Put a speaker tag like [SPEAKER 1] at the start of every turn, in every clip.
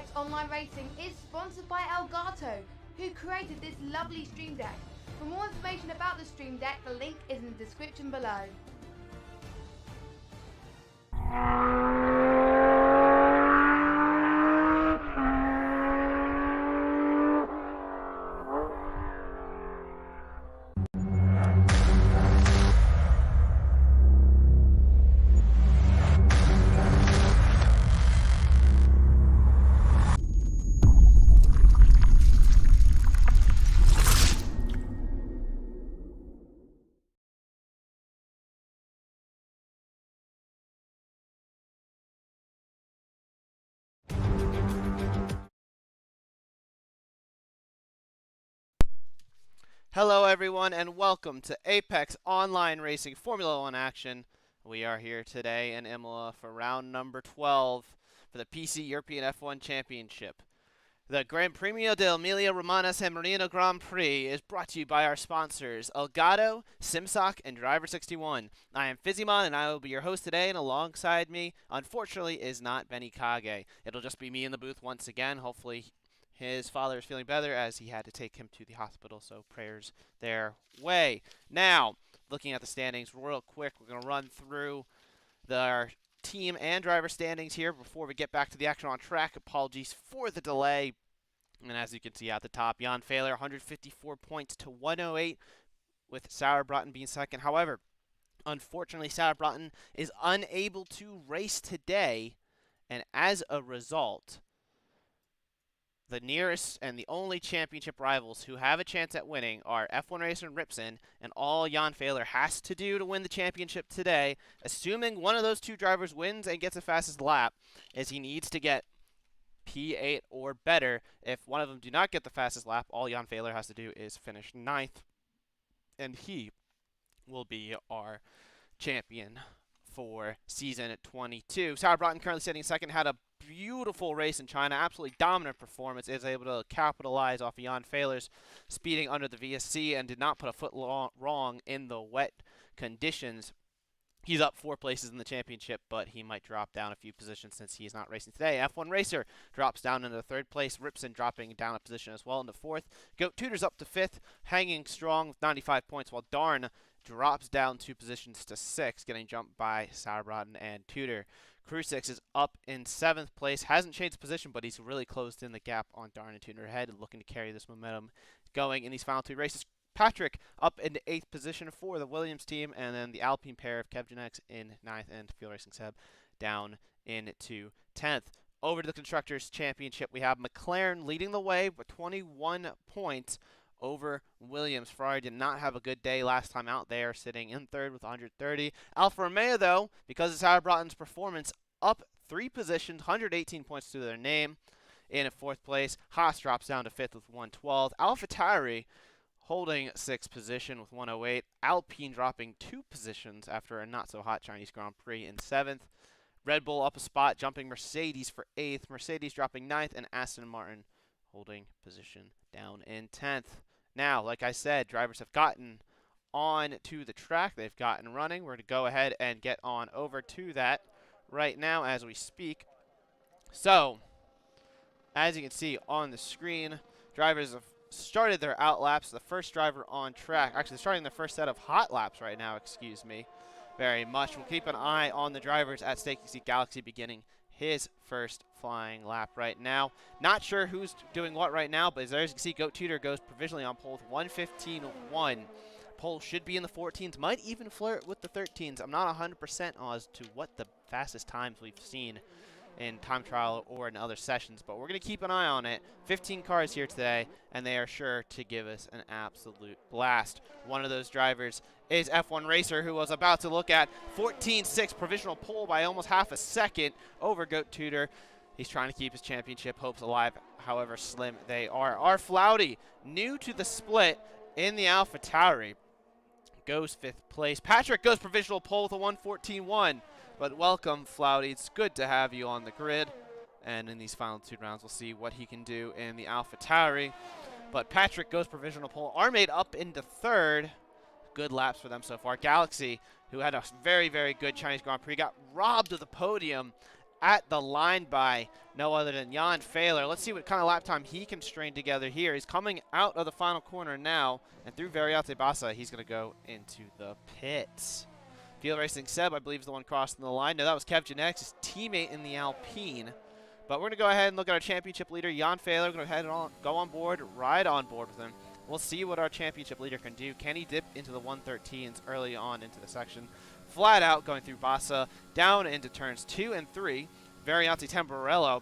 [SPEAKER 1] Apex Online Racing is sponsored by Elgato, who created this lovely stream deck. For more information about the stream deck, the link is in the description below.
[SPEAKER 2] Hello everyone and welcome to Apex Online Racing Formula 1 action. We are here today in Imola for round number 12 for the PC European F1 Championship. The Gran Premio dell'Emilia Romagna San Marino Grand Prix is brought to you by our sponsors Elgato, Simsock, and Driver61. I am Fizzymon and I will be your host today, and alongside me, unfortunately, is not Benny Kage. It'll just be me in the booth once again. Hopefully his father is feeling better as he had to take him to the hospital, so prayers their way. Now, looking at the standings real quick, we're going to run through our team and driver standings here before we get back to the action on track. Apologies for the delay. And as you can see at the top, Jan Fehler, 154 points to 108, with Sauerbraten being second. However, unfortunately, Sauerbraten is unable to race today, and as a result, the nearest and the only championship rivals who have a chance at winning are F1 Racer and Ripson, and all Jan Fehler has to do to win the championship today, assuming one of those two drivers wins and gets the fastest lap, is he needs to get P8 or better. If one of them do not get the fastest lap, all Jan Fehler has to do is finish 9th, and he will be our champion for season 22. Sauerbraten currently sitting second, had a beautiful race in China, absolutely dominant performance, is able to capitalize off of Jan Fehler's speeding under the VSC and did not put a foot wrong in the wet conditions. He's up 4 places in the championship, but he might drop down a few positions since he is not racing today. F1 Racer drops down into 3rd place. Ripson dropping down a position as well into 4th. Goat Tudor's up to 5th, hanging strong with 95 points, while Darn drops down 2 positions to 6th, getting jumped by Sauerbraten and Tudor. Krusix is up in 7th place. Hasn't changed position, but he's really closed in the gap on Darn and Tudor ahead, looking to carry this momentum going in these final 2 races. Patrick up into 8th position for the Williams team, and then the Alpine pair of Kevjanex in 9th and Fuel Racing Seb down into 10th. Over to the Constructors' Championship, we have McLaren leading the way with 21 points over Williams. Ferrari did not have a good day last time out. They are sitting in 3rd with 130. Alfa Romeo, though, because of Sauerbraten's performance, up 3 positions, 118 points to their name in 4th place. Haas drops down to 5th with 112. AlphaTauri holding 6th position with 108. Alpine dropping 2 positions after a not-so-hot Chinese Grand Prix in 7th. Red Bull up a spot, jumping Mercedes for 8th. Mercedes dropping 9th, and Aston Martin holding position down in 10th. Now, like I said, drivers have gotten on to the track. They've gotten running. We're going to go ahead and get on over to that right now as we speak. So, as you can see on the screen, drivers have started their out laps. The first driver on track, actually starting their first set of hot laps right now, excuse me, very much. We'll keep an eye on the drivers at Stake Seat Galaxy beginning his first flying lap right now. Not sure who's doing what right now, but as you can see, Goat Tudor goes provisionally on pole with 1:15.1. Pole should be in the 14s, might even flirt with the 13s. I'm not 100% as to what the fastest times we've seen in time trial or in other sessions, but we're going to keep an eye on it. 15 cars here today, and they are sure to give us an absolute blast. One of those drivers is F1 Racer, who was about to look at 14.6 provisional pole by almost half a second over Goat Tudor. He's trying to keep his championship hopes alive, however slim they are. Our Flouty, new to the split in the AlphaTauri, goes 5th place. Patrick goes provisional pole with a 1:14.1. But welcome, Flouty. It's good to have you on the grid. And in these final 2 rounds, we'll see what he can do in the AlphaTauri. But Patrick goes provisional pole. Armade up into 3rd. Good laps for them so far. Galaxy, who had a very, very good Chinese Grand Prix, got robbed of the podium at the line by no other than Jan Fehler. Let's see what kind of lap time he can string together here. He's coming out of the final corner now, and through Variate Bassa, he's going to go into the pits. Field Racing Seb, I believe, is the one crossing the line. No, that was Kev Janex, his teammate in the Alpine. But we're going to go ahead and look at our championship leader, Jan Fehler. We're going to go ahead and go on board, ride on board with him. We'll see what our championship leader can do. Can he dip into the 113s early on into the section? Flat out going through Bassa, down into turns 2 and 3. Variante Tamburello,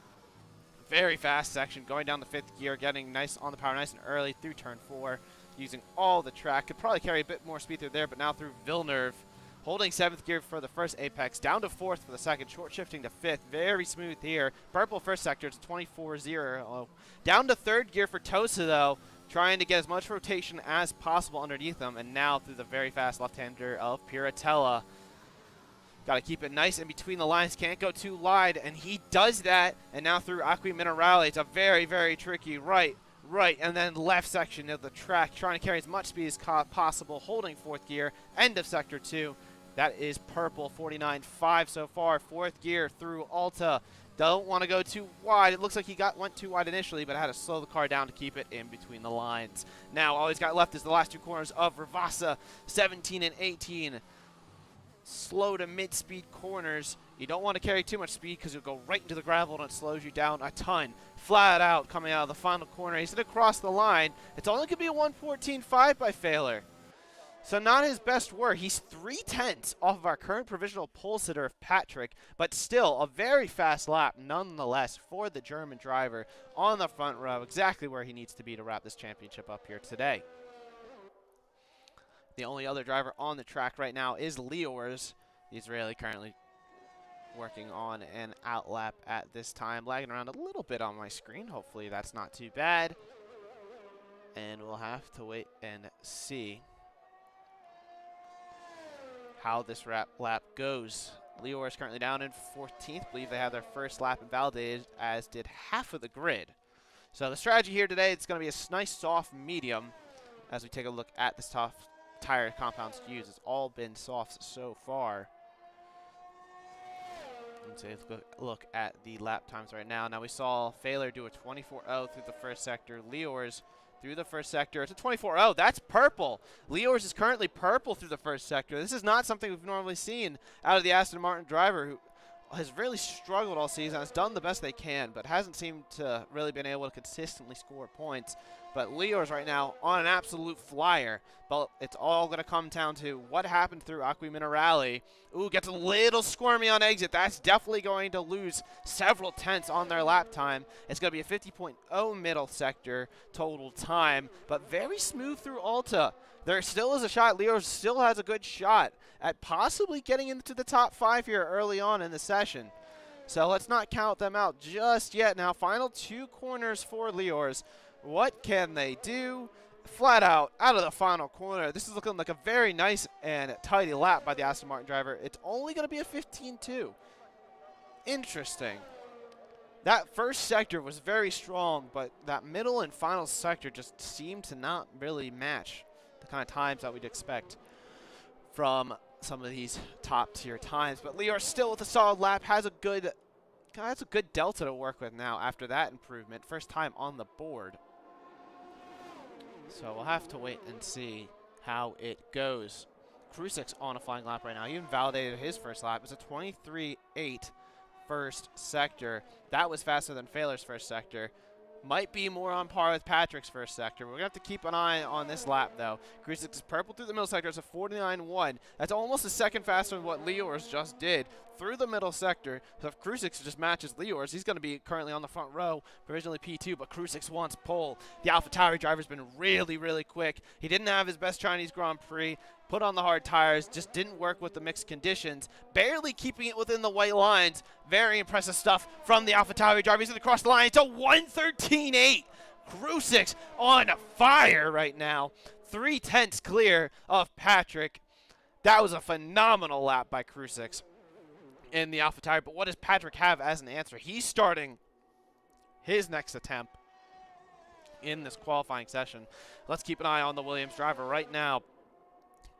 [SPEAKER 2] very fast section, going down the 5th gear, getting nice on the power nice and early through turn 4, using all the track. Could probably carry a bit more speed through there, but now through Villeneuve, holding 7th gear for the first apex, down to 4th for the second, short shifting to 5th, very smooth here. Purple first sector, it's 24-0. Down to 3rd gear for Tosa though, trying to get as much rotation as possible underneath them, and now through the very fast left-hander of Piratella. Got to keep it nice in between the lines, can't go too wide, and he does that, and now through Acqui Minerale, it's a very, very tricky right, and then left section of the track, trying to carry as much speed as possible, holding 4th gear, end of sector 2. That is Purple, 49.5 so far, 4th gear through Alta. Don't want to go too wide. It looks like he went too wide initially, but had to slow the car down to keep it in between the lines. Now all he's got left is the last 2 corners of Rivasa, 17 and 18. Slow to mid-speed corners. You don't want to carry too much speed because you'll go right into the gravel and it slows you down a ton. Flat out coming out of the final corner. He's going to cross the line. It's only going to be a 1:14.5 by Fehler. So not his best work. He's 3/10 off of our current provisional pole sitter of Patrick, but still a very fast lap nonetheless for the German driver on the front row, exactly where he needs to be to wrap this championship up here today. The only other driver on the track right now is Leors, the Israeli, currently working on an outlap at this time. Lagging around a little bit on my screen. Hopefully that's not too bad. And we'll have to wait and see how this lap goes. Leors currently down in 14th. Believe they have their first lap invalidated, as did half of the grid. So the strategy here today, it's going to be a nice soft medium as we take a look at this tough tire compounds used. It's all been softs so far. Let's take a look at the lap times right now. Now we saw Fehler do a 24.0 through the first sector. Leors through the first sector. It's a 24.0. That's purple. Leors is currently purple through the first sector. This is not something we've normally seen out of the Aston Martin driver, who has really struggled all season, has done the best they can, but hasn't seemed to really been able to consistently score points. But Leors right now on an absolute flyer. But it's all going to come down to what happened through Acqui Minerale. Ooh, gets a little squirmy on exit. That's definitely going to lose several tenths on their lap time. It's going to be a 50.0 middle sector total time, but very smooth through Alta. There still is a shot. Leors still has a good shot at possibly getting into the top 5 here early on in the session. So let's not count them out just yet. Now, final 2 corners for Leors. What can they do? Flat out of the final corner. This is looking like a very nice and tidy lap by the Aston Martin driver. It's only going to be a 15.2. Interesting. That first sector was very strong, but that middle and final sector just seemed to not really match the kind of times that we'd expect from some of these top tier times. But Leors still with a solid lap, has a good delta to work with now after that improvement. First time on the board. So we'll have to wait and see how it goes. Krusix on a flying lap right now. He invalidated his first lap. It's a 23.8 first sector. That was faster than Fehler's first sector. Might be more on par with Patrick's first sector. We're going to have to keep an eye on this lap, though. Krusix is purple through the middle sector. It's a 49.1. That's almost a second faster than what Leors just did through the middle sector. So if Krusix just matches Leors, he's going to be currently on the front row, provisionally P2, but Krusix wants pole. The AlphaTauri driver's been really, really quick. He didn't have his best Chinese Grand Prix. Put on the hard tires, just didn't work with the mixed conditions. Barely keeping it within the white lines. Very impressive stuff from the AlphaTauri driver. He's going to cross the line. It's a 1:13.8. Krusix on fire right now. 3/10 clear of Patrick. That was a phenomenal lap by Krusix in the AlphaTauri. But what does Patrick have as an answer? He's starting his next attempt in this qualifying session. Let's keep an eye on the Williams driver right now.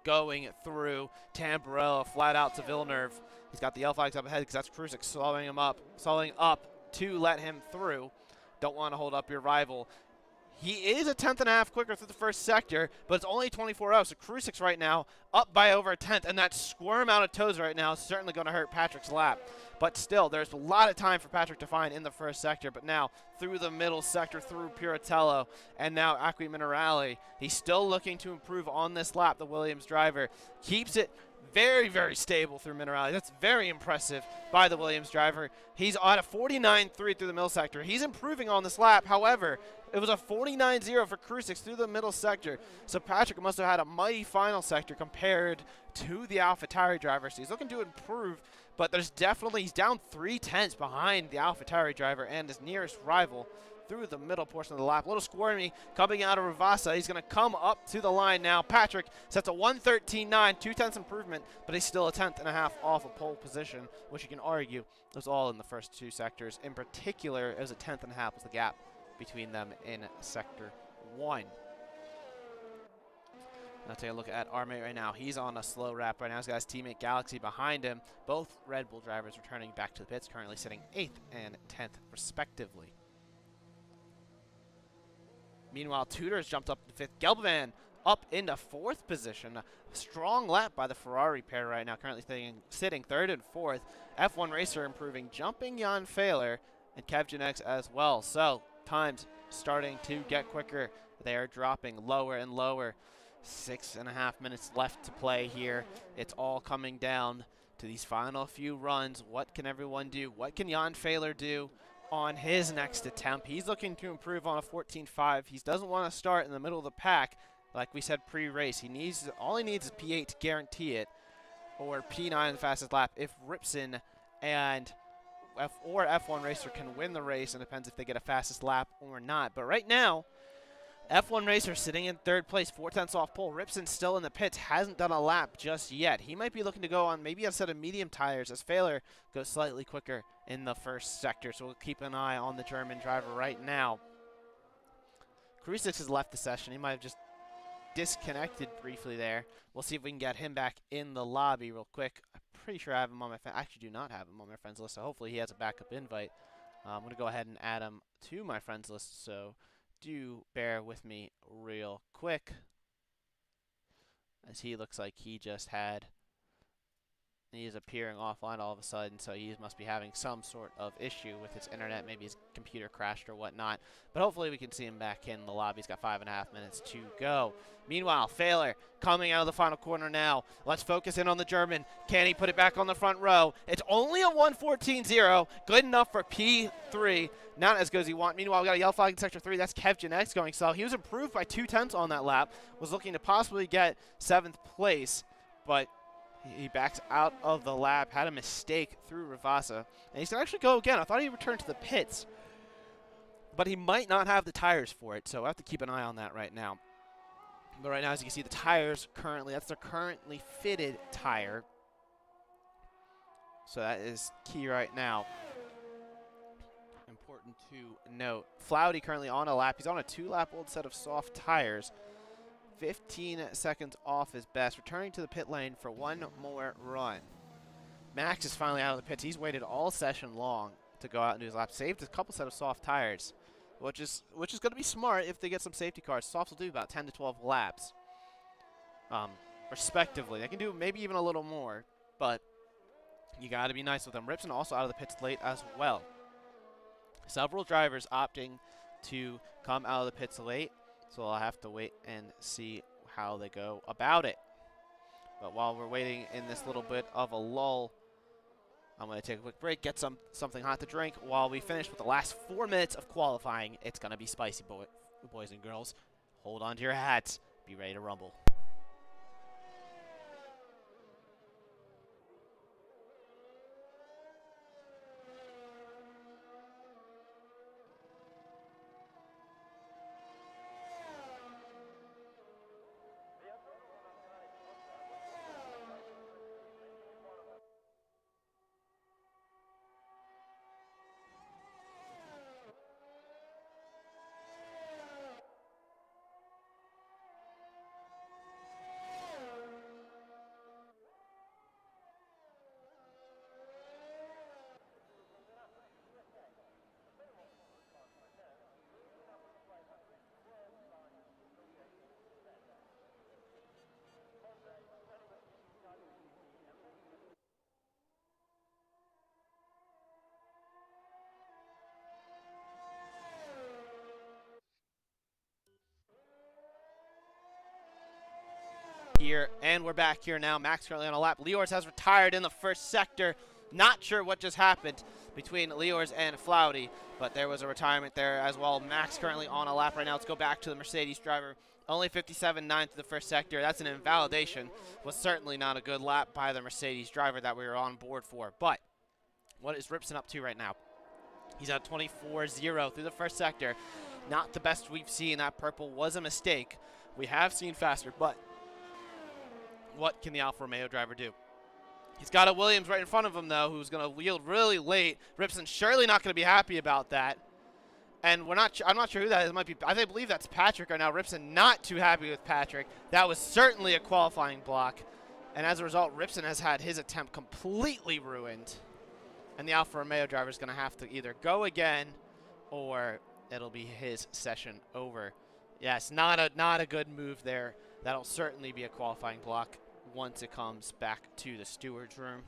[SPEAKER 2] Going through Tamburello, flat out to Villeneuve. He's got the L5s up ahead because that's Krusix slowing up to let him through. Don't want to hold up your rival. He is a 10th.5 quicker through the first sector, but it's only 24-0, so Krusix right now up by over a 10th, and that squirm out of toes right now is certainly going to hurt Patrick's lap. But still, there's a lot of time for Patrick to find in the first sector, but now through the middle sector, through Puratello, and now Acqui Minerale. He's still looking to improve on this lap. The Williams driver keeps it very, very stable through Minerale. That's very impressive by the Williams driver. He's on a 49.3 through the middle sector. He's improving on this lap. However, it was a 49.0 for Krusix through the middle sector. So Patrick must have had a mighty final sector compared to the AlphaTauri driver. So he's looking to improve, but he's down 3/10 behind the AlphaTauri driver and his nearest rival through the middle portion of the lap. A little squirmy coming out of Ravassa. He's going to come up to the line now. Patrick sets a 1:13.9, 2/10 improvement, but he's still a 10th.5 off of pole position, which you can argue was all in the first two sectors. In particular, it was a 10th.5 was the gap between them in Sector 1. Now take a look at our mate right now. He's on a slow wrap right now. He's got his teammate Galaxy behind him. Both Red Bull drivers returning back to the pits, currently sitting 8th and 10th respectively. Meanwhile, Tudor's jumped up to 5th. Gelbvan up into 4th position. A strong lap by the Ferrari pair right now, currently sitting 3rd and 4th. F1 Racer improving, jumping Jan Fehler and Kev Genex as well. So times starting to get quicker. They are dropping lower and lower. 6.5 minutes left to play here. It's all coming down to these final few runs. What can everyone do? What can Jan Fehler do on his next attempt? He's looking to improve on a 14.5. He doesn't want to start in the middle of the pack, like we said pre-race. All he needs is P8 to guarantee it, or P9 the fastest lap if Ripson and F1 Racer can win the race, and it depends if they get a fastest lap or not. But right now, F1 Racer sitting in 3rd place, 4/10 off pole. Ripson still in the pits, hasn't done a lap just yet. He might be looking to go on maybe a set of medium tires as Fehler goes slightly quicker in the first sector. So we'll keep an eye on the German driver right now. Krusix has left the session. He might have just disconnected briefly there. We'll see if we can get him back in the lobby real quick. I'm pretty sure I have him on my I actually do not have him on my friends list, so hopefully he has a backup invite. I'm going to go ahead and add him to my friends list, so do bear with me real quick, as he looks like he is appearing offline all of a sudden, so he must be having some sort of issue with his internet. Maybe his computer crashed or whatnot, but hopefully we can see him back in the lobby. He's got 5.5 minutes to go. Meanwhile, Fehler coming out of the final corner now. Let's focus in on the German. Can he put it back on the front row? It's only a 1:14.0, good enough for P3. Not as good as he wants. Meanwhile, we got a yellow flag in Sector 3. That's Kev Genex going so. He was improved by 2/10 on that lap. Was looking to possibly get 7th place, but he backs out of the lap. Had a mistake through Ravassa. And he's going to actually go again. I thought he returned to the pits, but he might not have the tires for it, so I have to keep an eye on that right now. But right now, as you can see, the tires currently, that's their currently fitted tire. So that is key right now. Important to note. Flouty currently on a lap. He's on a 2-lap old set of soft tires. 15 seconds off his best. Returning to the pit lane for one more run. Max is finally out of the pits. He's waited all session long to go out and do his lap. Saved a couple set of soft tires, which is going to be smart if they get some safety cars. Softs will do about 10 to 12 laps, respectively. They can do maybe even a little more, but you got to be nice with them. Ripson also out of the pits late as well. Several drivers opting to come out of the pits late, so I'll have to wait and see how they go about it. But while we're waiting in this little bit of a lull, I'm going to take a quick break, get something hot to drink while we finish with the last 4 minutes of qualifying. It's going to be spicy, boys and girls. Hold on to your hats. Be ready to rumble. here, and we're back here now. Max currently on a lap. Leors has retired in the first sector. Not sure what just happened between Leors and Flouty, but there was a retirement there as well. Max currently on a lap right now. Let's go back to the Mercedes driver. Only 57.9 to the first sector. That's an invalidation. Was certainly not a good lap by the Mercedes driver that we were on board for. But what is Ripson up to right now? He's at 24.0 through the first sector. Not the best we've seen. That purple was a mistake. We have seen faster, but what can the Alfa Romeo driver do? He's got a Williams right in front of him, though, who's going to yield really late. Ripson's surely not going to be happy about that. And I'm not sure who that is. It might be, I believe that's Patrick right now. Ripson not too happy with Patrick. That was certainly a qualifying block. And as a result, Ripson has had his attempt completely ruined. And the Alfa Romeo driver is going to have to either go again or it'll be his session over. Yes, not a good move there. That'll certainly be a qualifying block once it comes back to the steward's room.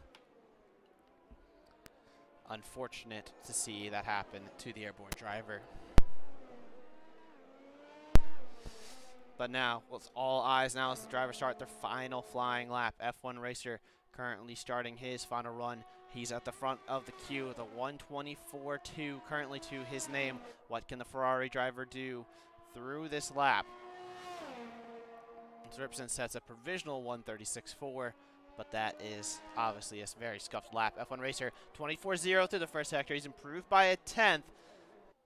[SPEAKER 2] Unfortunate to see that happen to the airborne driver. But now, it's all eyes now as the drivers start their final flying lap. F1 racer currently starting his final run. He's at the front of the queue with a 124.2 currently to his name. What can the Ferrari driver do through this lap? Ripson sets a provisional 136.4. But that is obviously a very scuffed lap. F1 racer 24.0 through the first sector. He's improved by a 10th.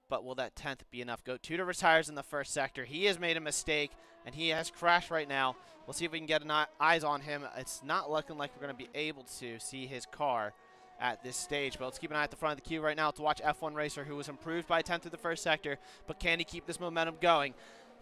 [SPEAKER 2] But will that 10th be enough? Go Tudor retires in the first sector. He has made a mistake, and he has crashed right now. We'll see if we can get eyes on him. It's not looking like we're going to be able to see his car at this stage. But let's keep an eye at the front of the queue right now to watch F1 racer, who was improved by a 10th through the first sector. But can he keep this momentum going?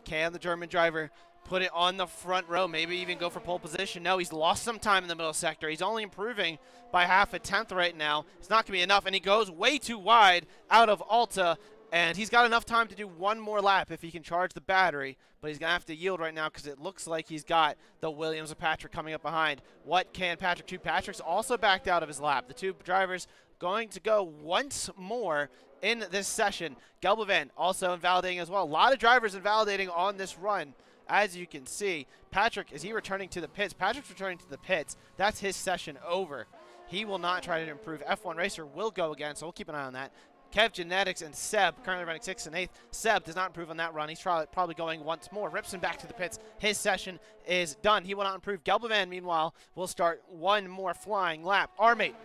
[SPEAKER 2] Can the German driver put it on the front row, maybe even go for pole position? No, he's lost some time in the middle sector. He's only improving by half a 10th right now. It's not going to be enough, and he goes way too wide out of Alta, and he's got enough time to do one more lap if he can charge the battery, but he's going to have to yield right now because it looks like he's got the Williams of Patrick coming up behind. What can Patrick do? Patrick's also backed out of his lap. The two drivers going to go once more in this session. Gelbevin also invalidating as well. A lot of drivers invalidating on this run. As you can see, Patrick, is he returning to the pits? Patrick's returning to the pits. That's his session over. He will not try to improve. F1 Racer will go again, so we'll keep an eye on that. Kev Genetics and Seb currently running 6th and 8th. Seb does not improve on that run. He's probably going once more. Ripson back to the pits. His session is done. He will not improve. Gelbevin, meanwhile, will start one more flying lap. Armate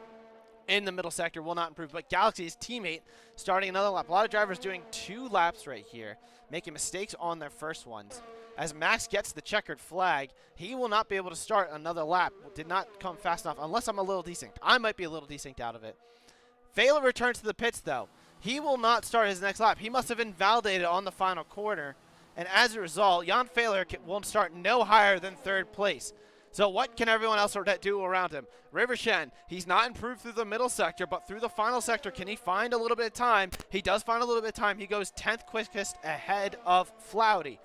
[SPEAKER 2] in the middle sector will not improve, but Galaxy's teammate starting another lap. A lot of drivers doing 2 laps right here, making mistakes on their first ones. As Max gets the checkered flag, he will not be able to start another lap. Did not come fast enough, unless I'm a little desynced. I might be a little desynced out of it. Fela returns to the pits, though. He will not start his next lap. He must have invalidated on the final corner, and as a result, Jan Fehler will start no higher than 3rd place. So what can everyone else do around him? Rivershen, he's not improved through the middle sector, but through the final sector, can he find a little bit of time? He does find a little bit of time. He goes 10th quickest ahead of Flouty.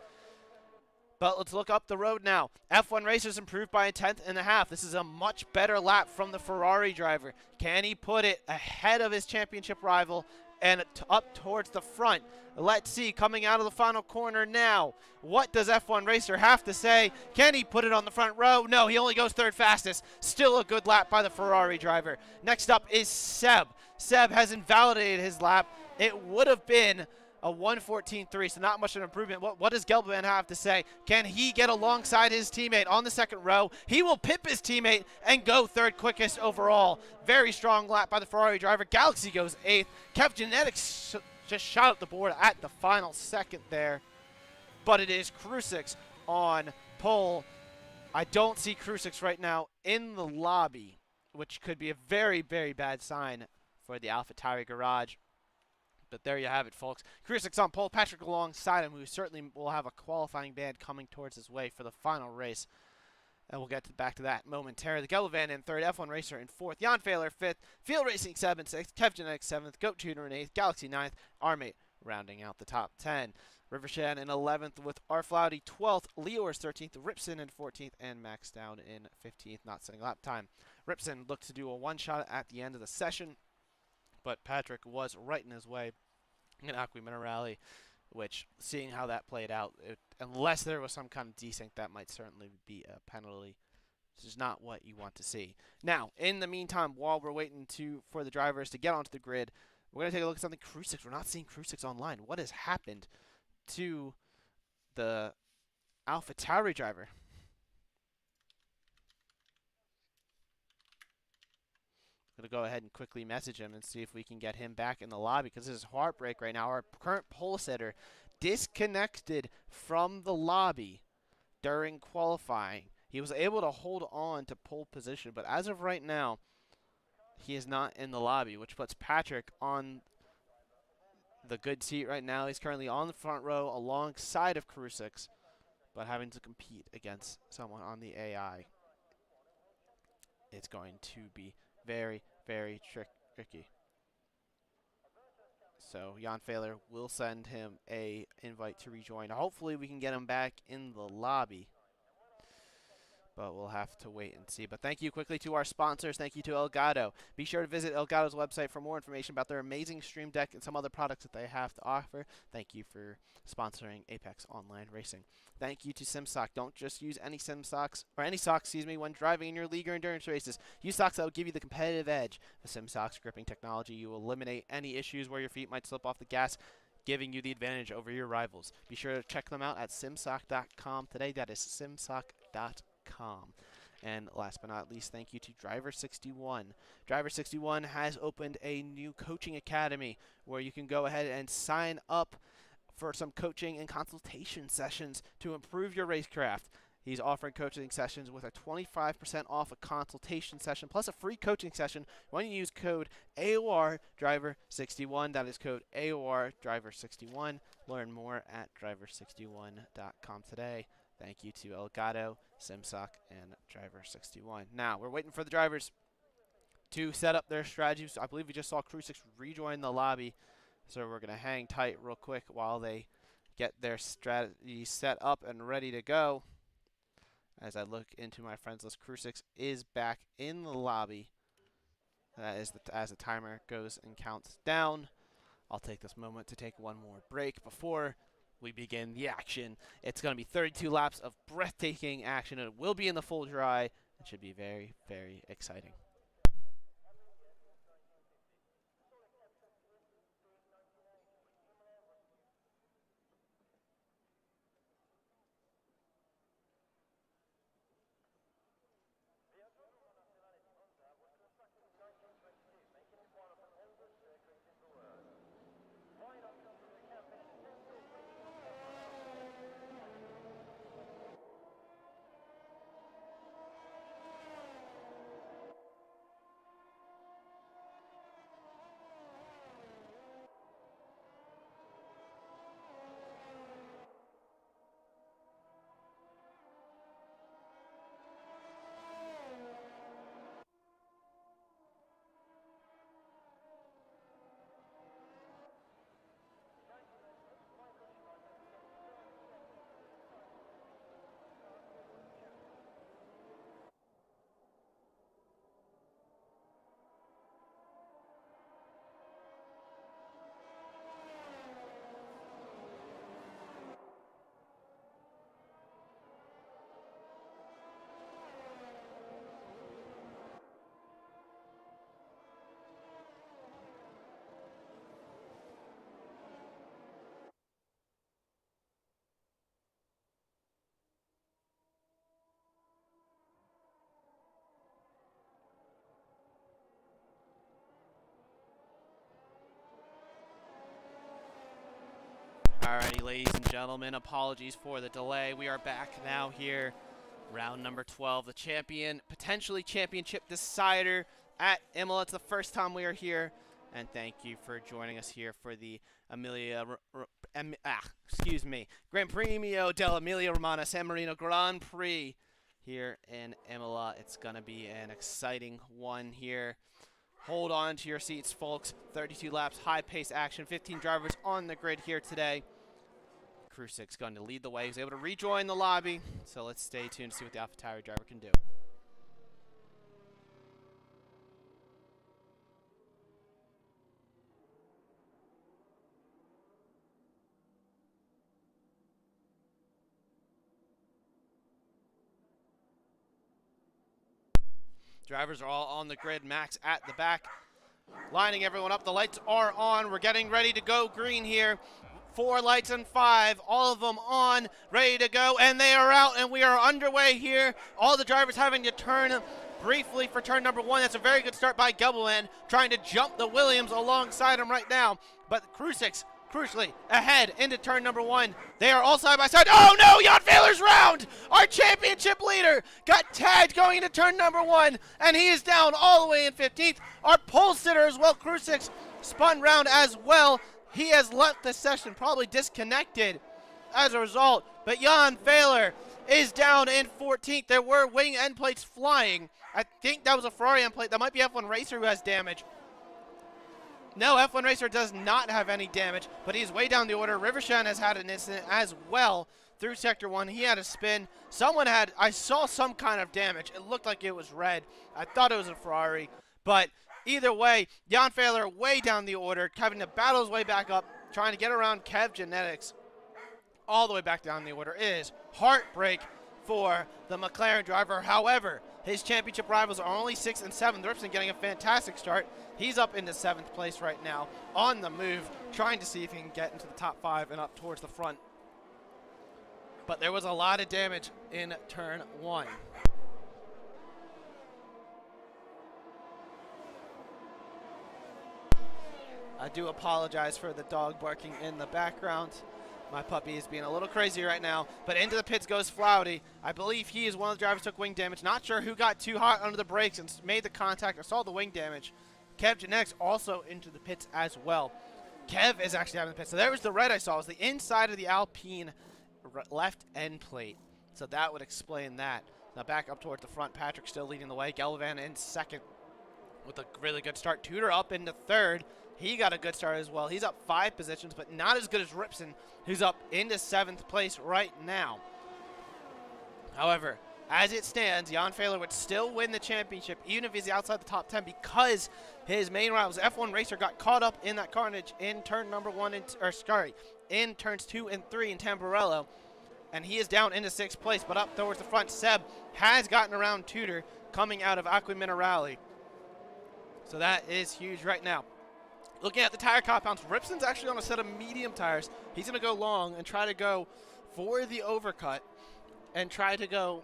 [SPEAKER 2] But let's look up the road now. F1 Racers improved by a 10th and a half. This is a much better lap from the Ferrari driver. Can he put it ahead of his championship rival and up towards the front? Let's see, coming out of the final corner now. What does F1 Racer have to say? Can he put it on the front row? No, he only goes 3rd fastest. Still a good lap by the Ferrari driver. Next up is Seb. Seb has invalidated his lap. It would have been a 1:14.3, so not much of an improvement. What does Gelbman have to say? Can he get alongside his teammate on the 2nd row? He will pip his teammate and go 3rd quickest overall. Very strong lap by the Ferrari driver. Galaxy goes 8th. Kev Genetics just shot up the board at the final second there. But it is Krusix on pole. I don't see Krusix right now in the lobby, which could be a very, very bad sign for the AlphaTauri garage. But there you have it, folks. Krusix on pole, Patrick alongside him, who certainly will have a qualifying band coming towards his way for the final race. And we'll get back to that momentarily. Gelvan in 3rd, F1 Racer in 4th, Jan Fehler 5th, Field Racing 7th, 6th, Kev Genetics 7th, Goat Tuner in 8th, Galaxy 9th, Armate rounding out the top 10. Rivershan in 11th with Arflouty 12th, Leors 13th, Ripson in 14th, and Max down in 15th, not setting lap time. Ripson looked to do a one-shot at the end of the session, but Patrick was right in his way in Aqua Minerale, which, seeing how that played out, it unless there was some kind of desync, that might certainly be a penalty. This is not what you want to see. Now, in the meantime, while we're waiting for the drivers to get onto the grid, we're going to take a look at something Krusix. We're not seeing Krusix online. What has happened to the AlphaTauri driver? I'm going to go ahead and quickly message him and see if we can get him back in the lobby, because this is heartbreak right now. Our current pole sitter disconnected from the lobby during qualifying. He was able to hold on to pole position, but as of right now, he is not in the lobby, which puts Patrick on the good seat right now. He's currently on the front row alongside of Krusix, but having to compete against someone on the AI. It's going to be very, very tricky. So Jan Fehler will send him a invite to rejoin. Hopefully we can get him back in the lobby, but we'll have to wait and see. But thank you quickly to our sponsors. Thank you to Elgato. Be sure to visit Elgato's website for more information about their amazing Stream Deck and some other products that they have to offer. Thank you for sponsoring Apex Online Racing. Thank you to SimSock. Don't just use any SimSocks, or any socks, excuse me, when driving in your league or endurance races. Use socks that will give you the competitive edge. With SimSock's gripping technology, you will eliminate any issues where your feet might slip off the gas, giving you the advantage over your rivals. Be sure to check them out at simsock.com today. That is simsock.com. And last but not least, thank you to Driver61. Driver61 has opened a new coaching academy where you can go ahead and sign up for some coaching and consultation sessions to improve your racecraft. He's offering coaching sessions with a 25% off a consultation session plus a free coaching session when you use code AOR Driver61. That is code AOR Driver61. Learn more at driver61.com today. Thank you to Elgato, SimSock, and Driver61. Now, we're waiting for the drivers to set up their strategies. I believe we just saw Krusix rejoin the lobby, so we're going to hang tight real quick while they get their strategy set up and ready to go. As I look into my friends list, Krusix is back in the lobby. That is as the timer goes and counts down. I'll take this moment to take one more break before we begin the action. It's going to be 32 laps of breathtaking action, and it will be in the full dry. It should be very, very exciting. Alrighty, ladies and gentlemen, apologies for the delay. We are back now here, round number 12. The champion, potentially championship decider at Imola. It's the first time we are here, and thank you for joining us here for the Gran Premio dell'Emilia Romagna San Marino Grand Prix here in Imola. It's going to be an exciting one here. Hold on to your seats, folks. 32 laps, high-pace action, 15 drivers on the grid here today. Krusix going to lead the way. He's able to rejoin the lobby, so let's stay tuned to see what the AlphaTauri driver can do. Drivers are all on the grid. Max at the back, lining everyone up. The lights are on. We're getting ready to go green here. 4 lights and 5, all of them on, ready to go, and they are out, and we are underway here. All the drivers having to turn briefly for turn number 1. That's a very good start by Gebelman, trying to jump the Williams alongside him right now. But Krusix, crucially, ahead into turn number 1. They are all side by side. Oh no, Jan Fehler's round! Our championship leader got tagged going into turn number 1, and he is down all the way in 15th. Our pole sitter as well, Krusix, spun round as well. He has left the session, probably disconnected as a result. But Jan Fehler is down in 14th. There were wing end plates flying. I think that was a Ferrari end plate. That might be F1 Racer who has damage. No, F1 Racer does not have any damage, but he's way down the order. Rivershan has had an incident as well through Sector 1. He had a spin. I saw some kind of damage. It looked like it was red. I thought it was a Ferrari, but either way, Jan Fehler way down the order, having to battle his way back up, trying to get around Kev Genetics all the way back down the order. It is heartbreak for the McLaren driver. However, his championship rivals are only 6th and 7th. Ripson getting a fantastic start. He's up into 7th place right now, on the move, trying to see if he can get into the top 5 and up towards the front. But there was a lot of damage in turn 1. I do apologize for the dog barking in the background. My puppy is being a little crazy right now. But into the pits goes Flouty. I believe he is one of the drivers who took wing damage. Not sure who got too hot under the brakes and made the contact or saw the wing damage. Kev Genetics also into the pits as well. Kev is actually having the pits. So there was the red I saw. It was the inside of the Alpine left end plate. So that would explain that. Now back up towards the front. Patrick still leading the way. Gelvan in 2nd with a really good start. Tudor up into 3rd. He got a good start as well. He's up 5 positions, but not as good as Ripson, who's up into 7th place right now. However, as it stands, Jan Fehler would still win the championship, even if he's outside the top 10, because his main rivals, F1 Racer, got caught up in that carnage in turn number 1, in turns 2 and 3 in Tamburello, and he is down into 6th place, but up towards the front. Seb has gotten around Tudor coming out of Aqua Minerale. So that is huge right now. Looking at the tire compounds, Ripson's actually on a set of medium tires. He's going to go long and try to go for the overcut and try to go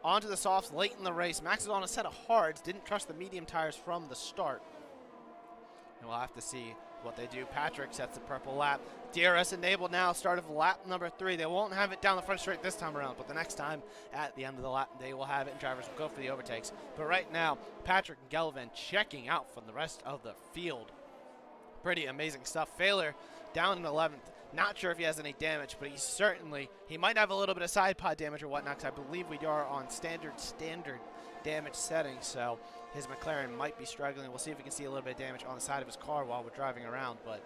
[SPEAKER 2] onto the softs late in the race. Max is on a set of hards, didn't trust the medium tires from the start. And we'll have to see what they do. Patrick sets the purple lap. DRS enabled now, start of lap number 3. They won't have it down the front straight this time around, but the next time at the end of the lap, they will have it, and drivers will go for the overtakes. But right now, Patrick and Gelvan checking out from the rest of the field. Pretty amazing stuff. Fehler down in 11th. Not sure if he has any damage, but he might have a little bit of side pod damage or whatnot, because I believe we are on standard damage settings, so his McLaren might be struggling. We'll see if we can see a little bit of damage on the side of his car while we're driving around, but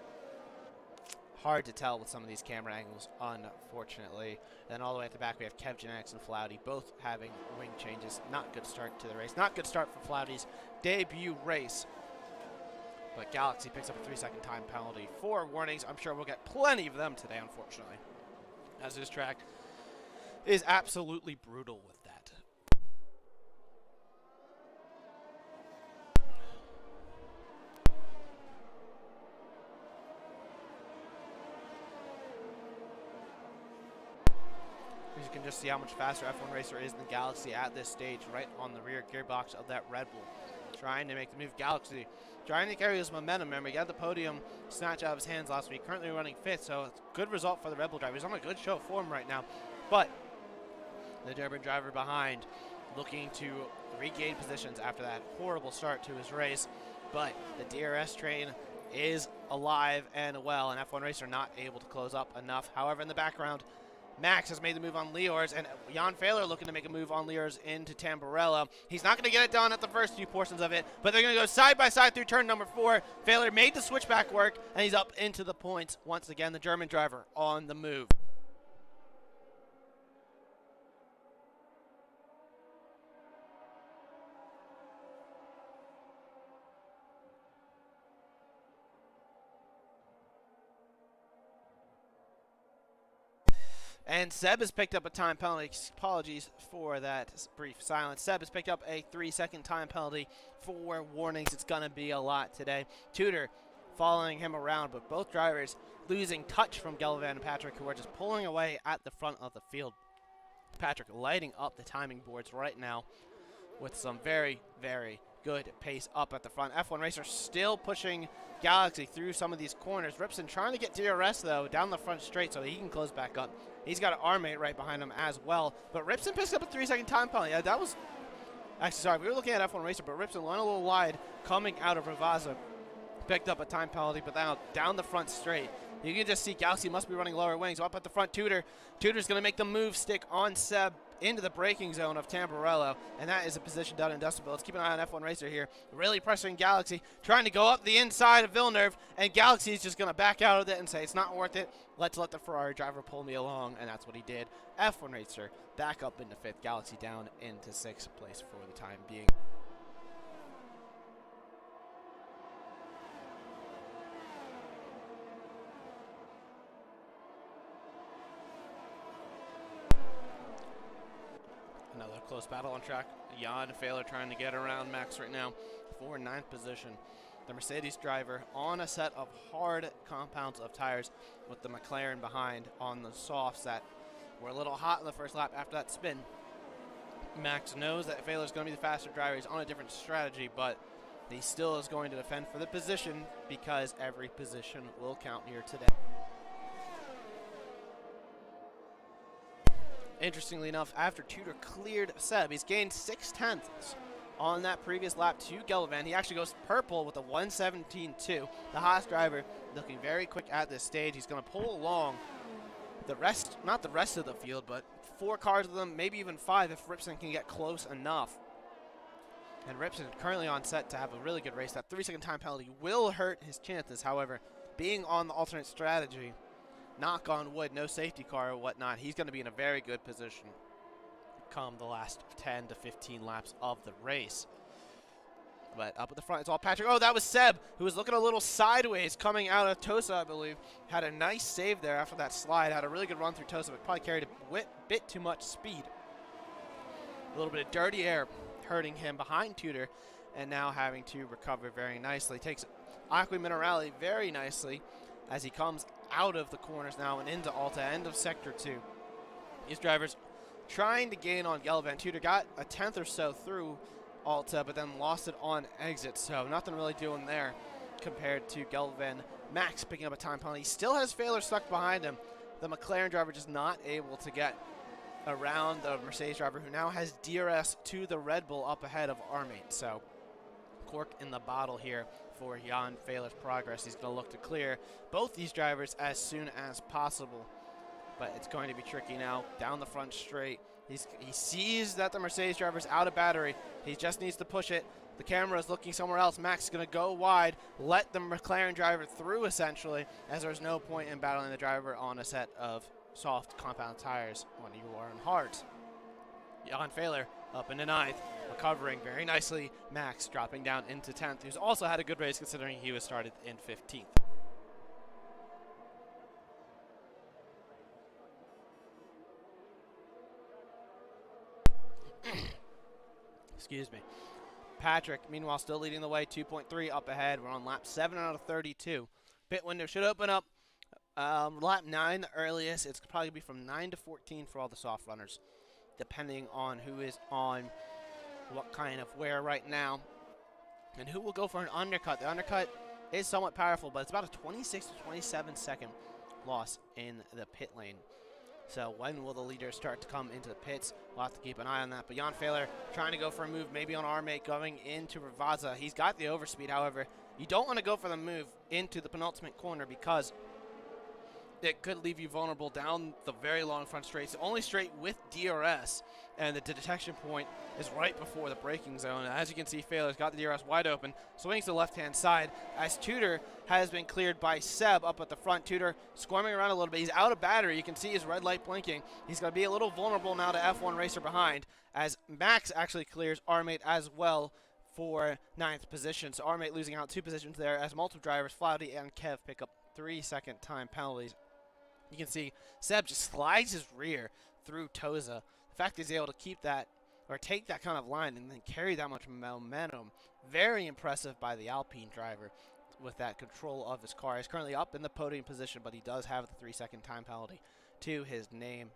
[SPEAKER 2] hard to tell with some of these camera angles, unfortunately. Then all the way at the back, we have Kev Genetics and Flouty, both having wing changes. Not good start to the race. Not good start for Flouty's debut race. But Galaxy picks up a 3-second time penalty. 4 warnings. I'm sure we'll get plenty of them today, unfortunately, as this track is absolutely brutal with that. As you can just see how much faster F1 Racer is than Galaxy at this stage, right on the rear gearbox of that Red Bull. Trying to make the move. Galaxy trying to carry his momentum. Remember, he got the podium snatch out of his hands last week. Currently running 5th, so it's a good result for the Red Bull driver. He's on a good show of form right now. But the German driver behind looking to regain positions after that horrible start to his race. But the DRS train is alive and well, and F1 Racer not able to close up enough. However, in the background, Max has made the move on Leors, and Jan Fehler looking to make a move on Leors into Tamburello. He's not going to get it done at the first few portions of it, but they're going to go side by side through turn number 4. Fehler made the switchback work, and he's up into the points. Once again, the German driver on the move. And Seb has picked up a time penalty. Apologies for that brief silence. Seb has picked up a 3-second time penalty for warnings. It's going to be a lot today. Tudor following him around, but both drivers losing touch from Galvan and Patrick, who are just pulling away at the front of the field. Patrick lighting up the timing boards right now with some very, very good pace up at the front. F1 Racer still pushing Galaxy through some of these corners. Ripson trying to get DRS, though, down the front straight so that he can close back up. He's got an R-mate right behind him as well. But Ripson picks up a 3-second time penalty. Yeah, that was... Actually, sorry, we were looking at F1 Racer, but Ripson went a little wide coming out of Ravaza. Picked up a time penalty, but now down the front straight. You can just see Galaxy must be running lower wings. Up at the front, Tudor. Tudor's going to make the move stick on Seb into the braking zone of Tamburello, and that is a position done in Dustable. Let's keep an eye on F1 Racer here. Really pressuring Galaxy, trying to go up the inside of Villeneuve, and Galaxy's just going to back out of it and say it's not worth it. Let's let the Ferrari driver pull me along, and that's what he did. F1 Racer back up into 5th. Galaxy down into 6th place for the time being. Another close battle on track. Jan Fehler trying to get around Max right now for 9th position. The Mercedes driver on a set of hard compounds of tires with the McLaren behind on the softs that were a little hot in the first lap after that spin. Max knows that Fehler's going to be the faster driver. He's on a different strategy, but he still is going to defend for the position because every position will count here today. Interestingly enough, after Tudor cleared Seb, he's gained 0.6 on that previous lap to Gelvan. He actually goes purple with a 1:17.2. The Haas driver looking very quick at this stage. He's going to pull along the rest, not the rest of the field, but 4 cars of them, maybe even 5 if Ripson can get close enough. And Ripson currently on set to have a really good race. That 3-second time penalty will hurt his chances. However, being on the alternate strategy, knock on wood, no safety car or whatnot, he's going to be in a very good position come the last 10 to 15 laps of the race. But up at the front, it's all Patrick. Oh, that was Seb, who was looking a little sideways coming out of Tosa, I believe. Had a nice save there after that slide. Had a really good run through Tosa, but probably carried a bit too much speed. A little bit of dirty air hurting him behind Tudor, and now having to recover very nicely. Takes Aqua Minerale very nicely as he comes out of the corners now and into Alta, end of Sector 2. These drivers trying to gain on Gelvan. Tudor got a 10th or so through Alta, but then lost it on exit, so nothing really doing there compared to Gelvan. Max picking up a time penalty. He still has Fehler stuck behind him. The McLaren driver just not able to get around the Mercedes driver, who now has DRS to the Red Bull up ahead of R-Mate. So cork in the bottle here for Jan Fehler's progress. He's going to look to clear both these drivers as soon as possible, but it's going to be tricky now. Down the front straight, he sees that the Mercedes driver's out of battery. He just needs to push it. The camera is looking somewhere else. Max is going to go wide, let the McLaren driver through essentially, as there's no point in battling the driver on a set of soft compound tires when you are in hards. Jan Fehler up into 9th, recovering very nicely. Max dropping down into 10th, who's also had a good race considering he was started in 15th. Excuse me. Patrick, meanwhile, still leading the way, 2.3 up ahead. We're on lap 7 out of 32. Pit window should open up lap 9, the earliest. It's probably going to be from 9 to 14 for all the soft runners, depending on who is on what kind of wear right now and who will go for an undercut. The undercut is somewhat powerful, but it's about a 26 to 27 second loss in the pit lane. So when will the leaders start to come into the pits? We'll have to keep an eye on that. But Jan Fehler trying to go for a move maybe on R-Mate going into Ravaza. He's got the overspeed, however. You don't want to go for the move into the penultimate corner because it could leave you vulnerable down the very long front straight. So only straight with DRS, and the detection point is right before the braking zone. As you can see, Fehler's got the DRS wide open, swings to the left-hand side as Tudor has been cleared by Seb up at the front. Tudor squirming around a little bit. He's out of battery. You can see his red light blinking. He's going to be a little vulnerable now to F1 Racer behind, as Max actually clears R-Mate as well for 9th position. So R-Mate losing out 2 positions there as multiple drivers, Flouty and Kev, pick up 3-second time penalties. You can see Seb just slides his rear through Toza. The fact he's able to keep that or take that kind of line and then carry that much momentum, very impressive by the Alpine driver with that control of his car. He's currently up in the podium position, but he does have the 3-second time penalty to his name.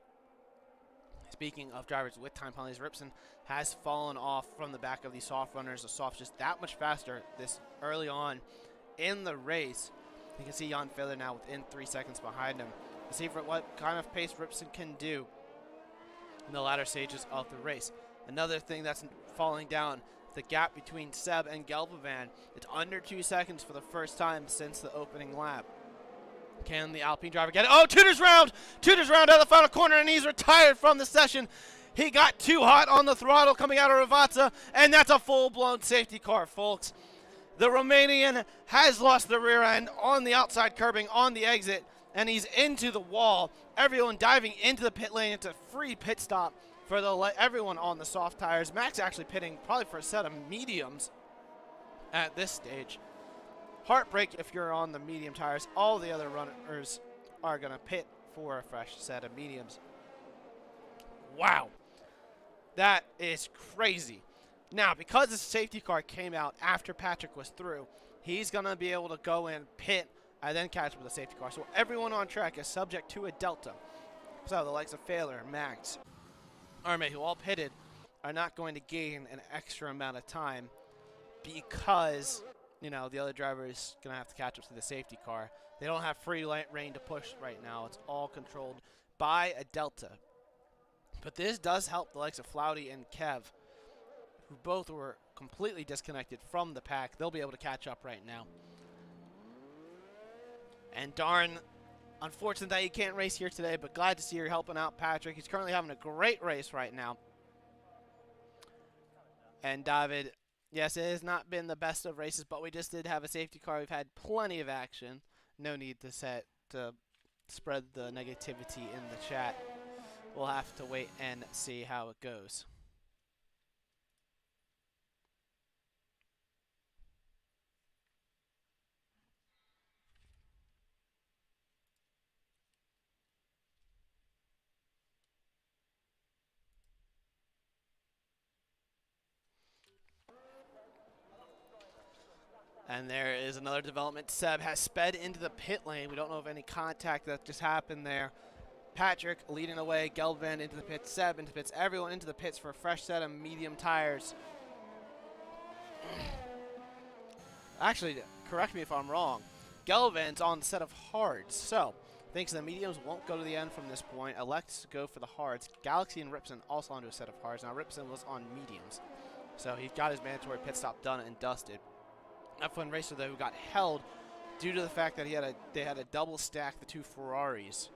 [SPEAKER 2] Speaking of drivers with time penalties, Ripson has fallen off from the back of these soft runners. The soft's just that much faster this early on in the race. You can see Jan Fehler now within 3 seconds behind him. Let's see what kind of pace Ripson can do in the latter stages of the race. Another thing that's falling down, the gap between Seb and Gelbavan. It's under 2 seconds for the first time since the opening lap. Can the Alpine driver get it? Oh, Tudor's round! Tudor's round out of the final corner, and he's retired from the session. He got too hot on the throttle coming out of Ravazza, and that's a full-blown safety car, folks. The Romanian has lost the rear end on the outside curbing on the exit, and he's into the wall. Everyone diving into the pit lane. It's a free pit stop for everyone on the soft tires. Max actually pitting probably for a set of mediums at this stage. Heartbreak if you're on the medium tires. All the other runners are going to pit for a fresh set of mediums. Wow. That is crazy. Now, because the safety car came out after Patrick was through, he's going to be able to go in, pit, and then catch up with the safety car. So everyone on track is subject to a delta. So the likes of Fehler, Max, Arme, who all pitted, are not going to gain an extra amount of time because, you know, the other driver is going to have to catch up to the safety car. They don't have free rein to push right now. It's all controlled by a delta. But this does help the likes of Flouty and Kev, who both were completely disconnected from the pack. They'll be able to catch up right now. And darn, unfortunate that you can't race here today, but glad to see you're helping out Patrick. He's currently having a great race right now. And David, yes, it has not been the best of races, but we just did have a safety car. We've had plenty of action. No need to spread the negativity in the chat. We'll have to wait and see how it goes. And there is another development. Seb has sped into the pit lane. We don't know of any contact that just happened there. Patrick leading the way. Gelban into the pits. Seb into the pits. Everyone into the pits for a fresh set of medium tires. Actually, correct me if I'm wrong. Gelvan's on the set of hards. So, thinks the mediums won't go to the end from this point. Elects to go for the hards. Galaxy and Ripson also onto a set of hards. Now, Ripson was on mediums. So, he got his mandatory pit stop done and dusted. F1 racer, though, who got held due to the fact that they had a double stack the two Ferraris,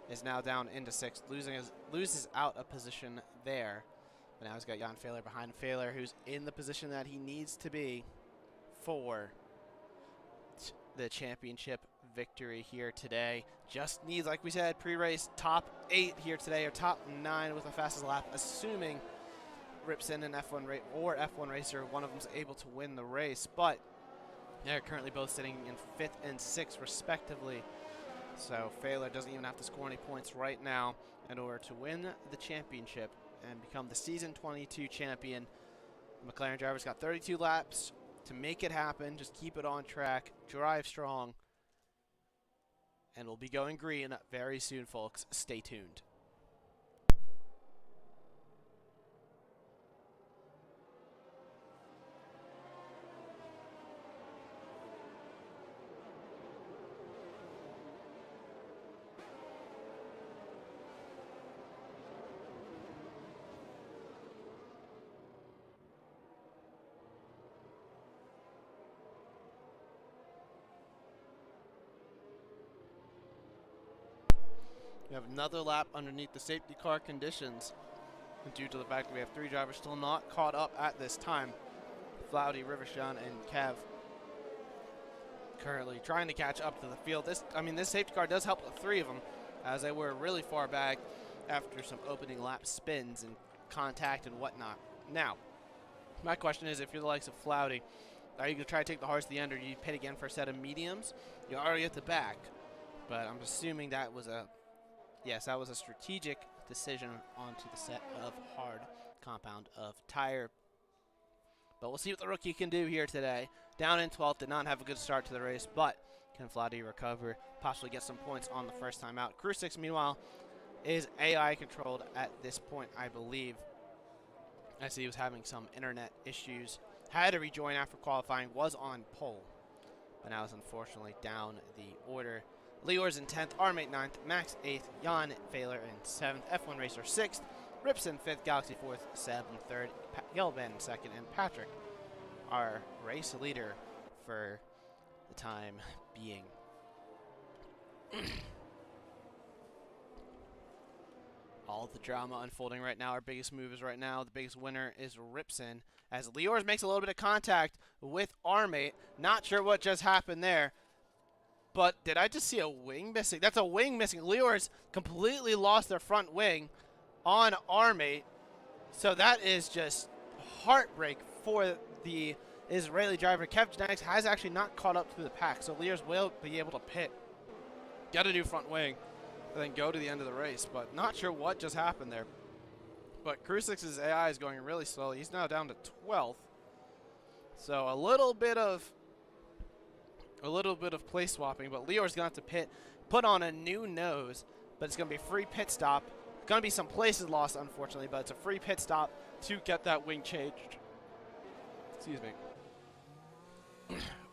[SPEAKER 2] is now down into 6th, loses out a position there. But now he's got Jan Fehler behind Fehler, who's in the position that he needs to be for the championship victory here today. Just needs, like we said, pre-race top 8 here today, or top 9 with the fastest lap, assuming Ripson and F1 racer, one of them's able to win the race. But they're currently both sitting in 5th and 6th, respectively. So Fehler doesn't even have to score any points right now in order to win the championship and become the Season 22 champion. The McLaren driver's got 32 laps to make it happen. Just keep it on track, drive strong, and we'll be going green very soon, folks. Stay tuned. We have another lap underneath the safety car conditions. And due to the fact that we have 3 drivers still not caught up at this time, Flouty, Rivershawn, and Kev currently trying to catch up to the field. This safety car does help the 3 of them, as they were really far back after some opening lap spins and contact and whatnot. Now, my question is, if you're the likes of Flouty, are you going to try to take the hards to the end, or do you pit again for a set of mediums? You're already at the back, but I'm assuming that was a Yes, that was a strategic decision onto the set of hard compound of tire. But we'll see what the rookie can do here today. Down in 12th, did not have a good start to the race, but can Vladi recover, possibly get some points on the first time out. Krusix, meanwhile, is AI controlled at this point, I believe, as he was having some internet issues. Had to rejoin after qualifying, was on pole, but now is unfortunately down the order. Leors in 10th, Armate 9th, Max 8th, Jan Failer in 7th, F1 Racer 6th, Ripson 5th, Galaxy 4th, Seb in 3rd, Gelban in 2nd, and Patrick, our race leader for the time being. All the drama unfolding right now. Our biggest movers right now. The biggest winner is Ripson, as Leors makes a little bit of contact with Armate. Not sure what just happened there, but did I just see a wing missing? That's a wing missing. Leors completely lost their front wing on Armate, so that is just heartbreak for the Israeli driver. Kev Genetics has actually not caught up to the pack, so Leors will be able to pit, get a new front wing, and then go to the end of the race, but not sure what just happened there. But Krusix's AI is going really slowly. He's now down to 12th, so a little bit of place swapping, but Leors gonna have to pit, put on a new nose, but it's gonna be a free pit stop. Gonna be some places lost, unfortunately, but it's a free pit stop to get that wing changed. Excuse me.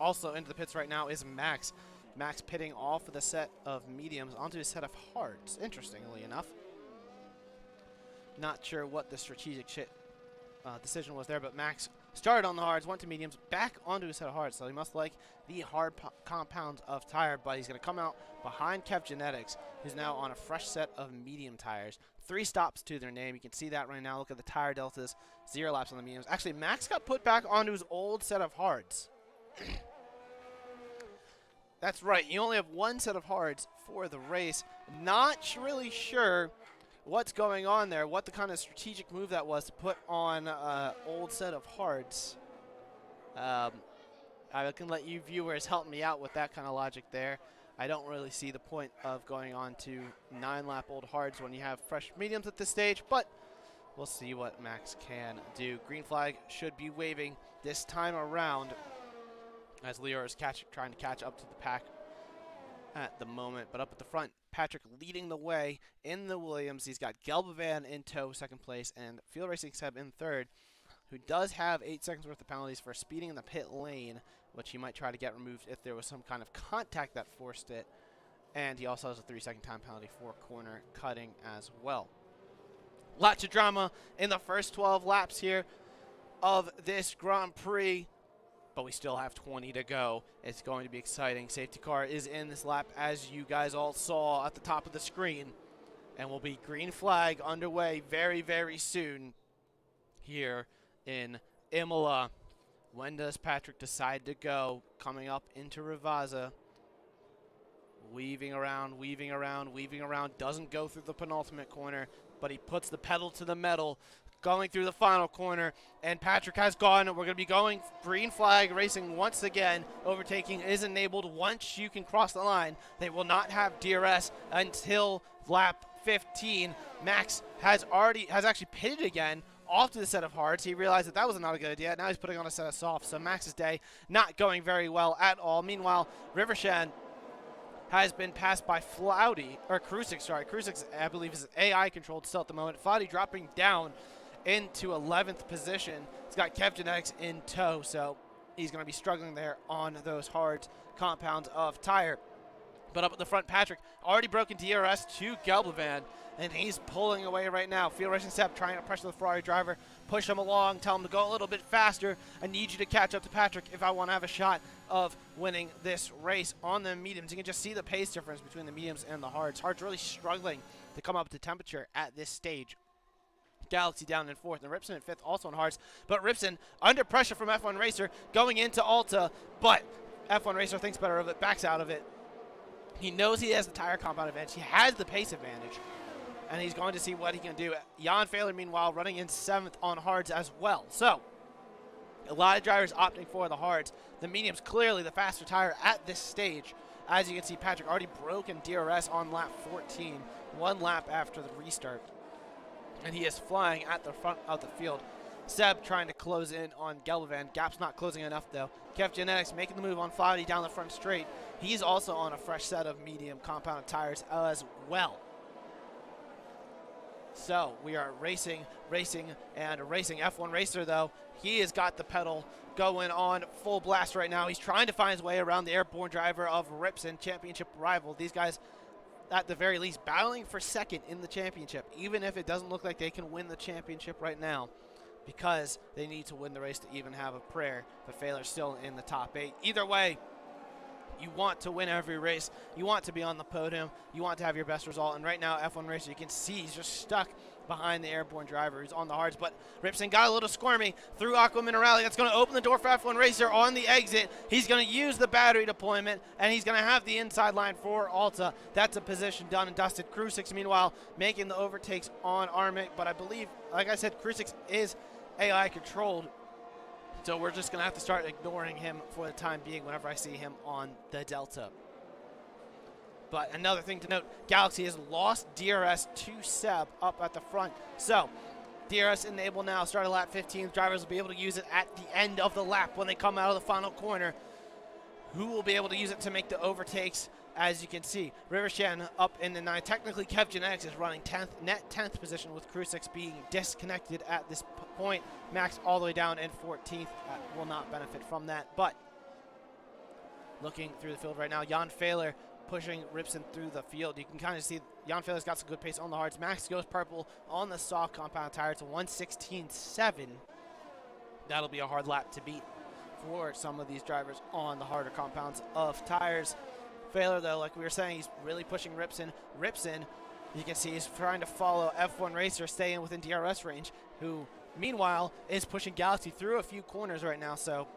[SPEAKER 2] Also into the pits right now is Max. Max pitting off of the set of mediums onto a set of hards, interestingly enough. Not sure what the strategic decision was there, but Max started on the hards, went to mediums, back onto a set of hards, so he must like the hard compounds of tire, but he's going to come out behind Kev Genetics, who's now on a fresh set of medium tires. 3 stops to their name. You can see that right now. Look at the tire deltas, 0 laps on the mediums. Actually, Max got put back onto his old set of hards. That's right. You only have 1 set of hards for the race. Not really sure what's going on there, what the kind of strategic move that was to put on an old set of hards. I can let you viewers help me out with that kind of logic there. I don't really see the point of going on to 9-lap old hards when you have fresh mediums at this stage, but we'll see what Max can do. Green flag should be waving this time around, as Leor is trying to catch up to the pack at the moment. But up at the front, Patrick leading the way in the Williams. He's got Gelbavan in tow, 2nd place, and Field Racing Seb in 3rd, who does have 8 seconds worth of penalties for speeding in the pit lane, which he might try to get removed if there was some kind of contact that forced it. And he also has a 3-second time penalty for corner cutting as well. Lots of drama in the first 12 laps here of this Grand Prix, but we still have 20 to go. It's going to be exciting. Safety car is in this lap, as you guys all saw at the top of the screen, and will be green flag underway very, very soon here in Imola. When does Patrick decide to go? Coming up into Rivazza. Weaving around, weaving around, weaving around. Doesn't go through the penultimate corner, but he puts the pedal to the metal, going through the final corner, and Patrick has gone. We're going to be going green flag racing once again. Overtaking is enabled once you can cross the line. They will not have DRS until lap 15. Max has actually pitted again off to the set of hards. He realized that was not a good idea. Now he's putting on a set of softs, so Max's day not going very well at all. Meanwhile, Rivershan has been passed by Krusix, sorry. Krusix, I believe, is AI controlled still at the moment. Flauty dropping down into 11th position. He's got Kev Genetics in tow, so he's going to be struggling there on those hard compounds of tire. But up at the front, Patrick already broken DRS to Gelbavan, and he's pulling away right now. Field Racing Seb trying to pressure the Ferrari driver, push him along, tell him to go a little bit faster. I need you to catch up to Patrick if I want to have a shot of winning this race on the mediums. You can just see the pace difference between the mediums and the hards. Hards really struggling to come up to temperature at this stage. Galaxy down in 4th, and Ripson in 5th, also in hards. But Ripson under pressure from F1 Racer going into Alta, but F1 Racer thinks better of it, backs out of it. He knows he has the tire compound advantage. He has the pace advantage, and he's going to see what he can do. Jan Failer, meanwhile, running in 7th on hards as well. So a lot of drivers opting for the hards. The medium's clearly the faster tire at this stage, As you can see, Patrick already broken DRS on lap 14, 1 lap after the restart. And he is flying at the front of the field. Seb trying to close in on Gelbavan. Gap's not closing enough though. Kev Genetics making the move on Flaherty down the front straight. He's also on a fresh set of medium compound tires as well. So we are racing. F1 Racer though, he has got the pedal going on full blast right now. He's trying to find his way around the airborne driver of Ripson, championship rival. These guys, at the very least, battling for second in the championship, even if it doesn't look like they can win the championship right now, because they need to win the race to even have a prayer. But Failer's still in the top 8. Either way, you want to win every race. You want to be on the podium. You want to have your best result. And right now, F1 Racer, you can see he's just stuck behind the airborne driver who's on the hards. But Ripson got a little squirmy through Aqua Minerale. That's going to open the door for F1 Racer on the exit. He's going to use the battery deployment, and he's going to have the inside line for Alta. That's a position done and dusted. Krusix, meanwhile, making the overtakes on Armic. But I believe, like I said, Krusix is AI controlled. So we're just going to have to start ignoring him for the time being whenever I see him on the Delta. But another thing to note, Galaxy has lost DRS to Seb up at the front. So DRS enabled now, start at lap 15. Drivers will be able to use it at the end of the lap when they come out of the final corner. Who will be able to use it to make the overtakes? As you can see, Rivershan up in the 9th. Technically, Kev Genetics is running 10th, net 10th position with Krusix being disconnected at this point. Max all the way down in 14th. Will not benefit from that. But looking through the field right now, Jan Failer pushing Ripson through the field. You can kind of see Jan Failer's got some good pace on the hards. Max goes purple on the soft compound tire to 1:16.7. That'll be a hard lap to beat for some of these drivers on the harder compounds of tires. Failer, though, like we were saying, he's really pushing Ripson. Ripson, you can see, he's trying to follow F1 Racer, staying within DRS range, who, meanwhile, is pushing Galaxy through a few corners right now. So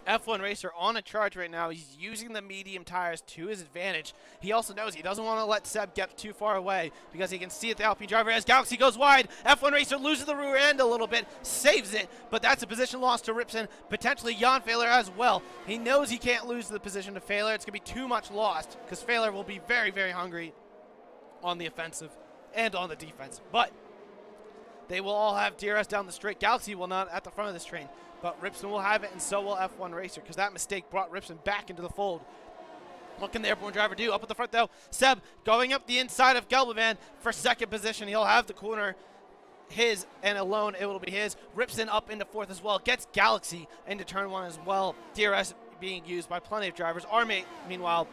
[SPEAKER 2] F1 Racer on a charge right now. He's using the medium tires to his advantage. He also knows he doesn't want to let Seb get too far away because he can see that the Alpine driver as Galaxy goes wide. F1 Racer loses the rear end a little bit, saves it, but that's a position loss to Ripson, potentially Jan Failer as well. He knows he can't lose the position to Failer. It's going to be too much lost because Failer will be very, very hungry on the offensive and on the defense. But they will all have DRS down the straight. Galaxy will not at the front of this train. But Ripson will have it, and so will F1 Racer, because that mistake brought Ripson back into the fold. What can the airborne driver do? Up at the front, though, Seb going up the inside of Gelbavan for second position. He'll have the corner his, and alone it will be his. Ripson up into 4th as well. Gets Galaxy into turn 1 as well. DRS being used by plenty of drivers. Armate, meanwhile,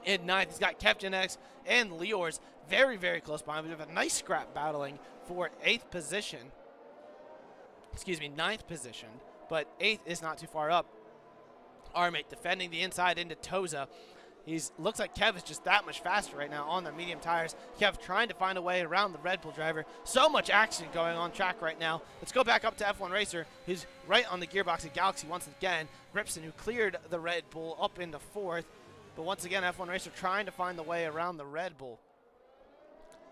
[SPEAKER 2] in 9th. He's got Kev Genetics and Leors very, very close behind. We have a nice scrap battling for 8th position. Excuse me, 9th position, but 8th is not too far up. Armate defending the inside into Toza. Looks like Kev is just that much faster right now on the medium tires. Kev trying to find a way around the Red Bull driver. So much action going on track right now. Let's go back up to F1 Racer, who's right on the gearbox of Galaxy once again. Ripson, who cleared the Red Bull up into 4th. But once again, F1 Racer trying to find the way around the Red Bull.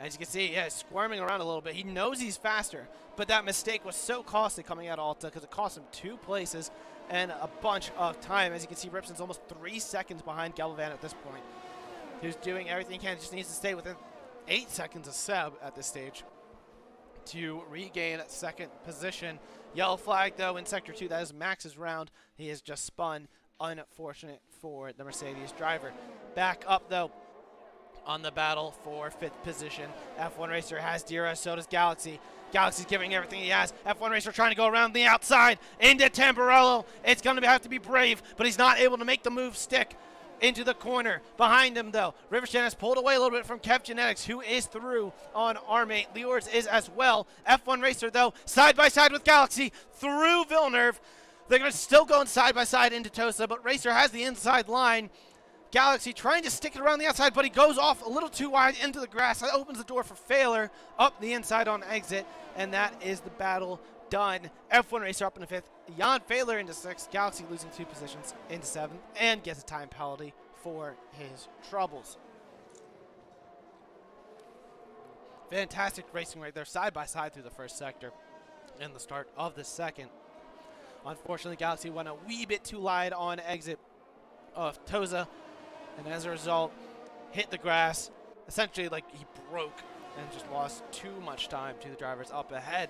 [SPEAKER 2] As you can see, yeah, squirming around a little bit. He knows he's faster, but that mistake was so costly coming out of Alta because it cost him 2 places and a bunch of time. As you can see, Ripson's almost 3 seconds behind Gelbavan at this point. He's doing everything he can. Just needs to stay within 8 seconds of Seb at this stage to regain 2nd position. Yellow flag, though, in Sector 2. That is Max's round. He has just spun. Unfortunate for the Mercedes driver. Back up, though, on the battle for 5th position. F1 Racer has DRS, so does Galaxy. Galaxy's giving everything he has. F1 Racer trying to go around the outside into Tamburello. It's going to have to be brave, but he's not able to make the move stick into the corner. Behind him, though, Rivershan has pulled away a little bit from Kev Genetics, who is through on Armate. Leors is as well. F1 Racer, though, side by side with Galaxy through Villeneuve. They're going to still go side by side into Tosa, but Racer has the inside line. Galaxy trying to stick it around the outside, but he goes off a little too wide into the grass. That opens the door for Failer up the inside on exit, and that is the battle done. F1 Racer up in the 5th. Jan Failer into 6th. Galaxy losing 2 positions into 7th, and gets a time penalty for his troubles. Fantastic racing right there, side by side through the 1st sector and the start of the 2nd. Unfortunately, Galaxy went a wee bit too wide on exit of Toza. and as a result, hit the grass. Essentially, like, he broke and just lost too much time to the drivers up ahead.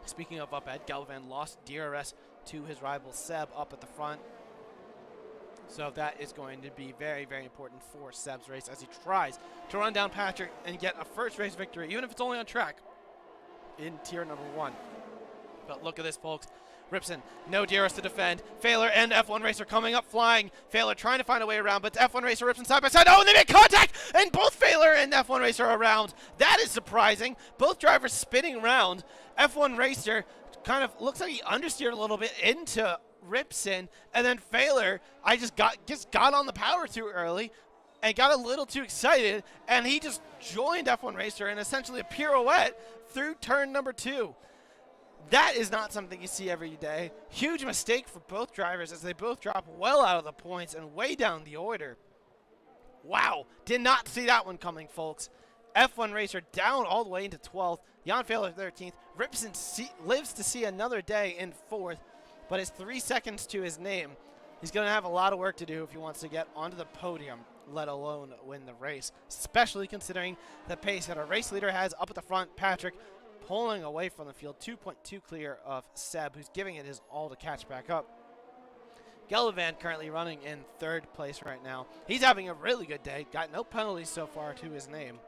[SPEAKER 2] Speaking of up ahead, Galvan lost DRS to his rival Seb up at the front. So that is going to be very, very important for Seb's race as he tries to run down Patrick and get a first race victory, even if it's only on track in tier number 1. But look at this, folks. Ripson, no DRS to defend. Failer and F1 Racer coming up flying. Failer trying to find a way around, but F1 Racer, Ripson side by side. Oh, and they make contact! And both Failer and F1 Racer are around. That is surprising. Both drivers spinning around. F1 Racer kind of looks like he understeered a little bit into Ripson, and then Failer, I just got on the power too early and got a little too excited, and he just joined F1 Racer in essentially a pirouette through turn number 2. That is not something you see every day. Huge mistake for both drivers as they both drop well out of the points and way down the order. Wow, did not see that one coming, folks. F1 Racer down all the way into 12th. Jan Failer 13th. Ripson lives to see another day in 4th, but it's 3 seconds to his name. He's going to have a lot of work to do if he wants to get onto the podium, let alone win the race, especially considering the pace that our race leader has up at the front, Patrick, pulling away from the field, 2.2 clear of Seb, who's giving it his all to catch back up. Gellivan currently running in 3rd place right now. He's having a really good day. Got no penalties so far to his name.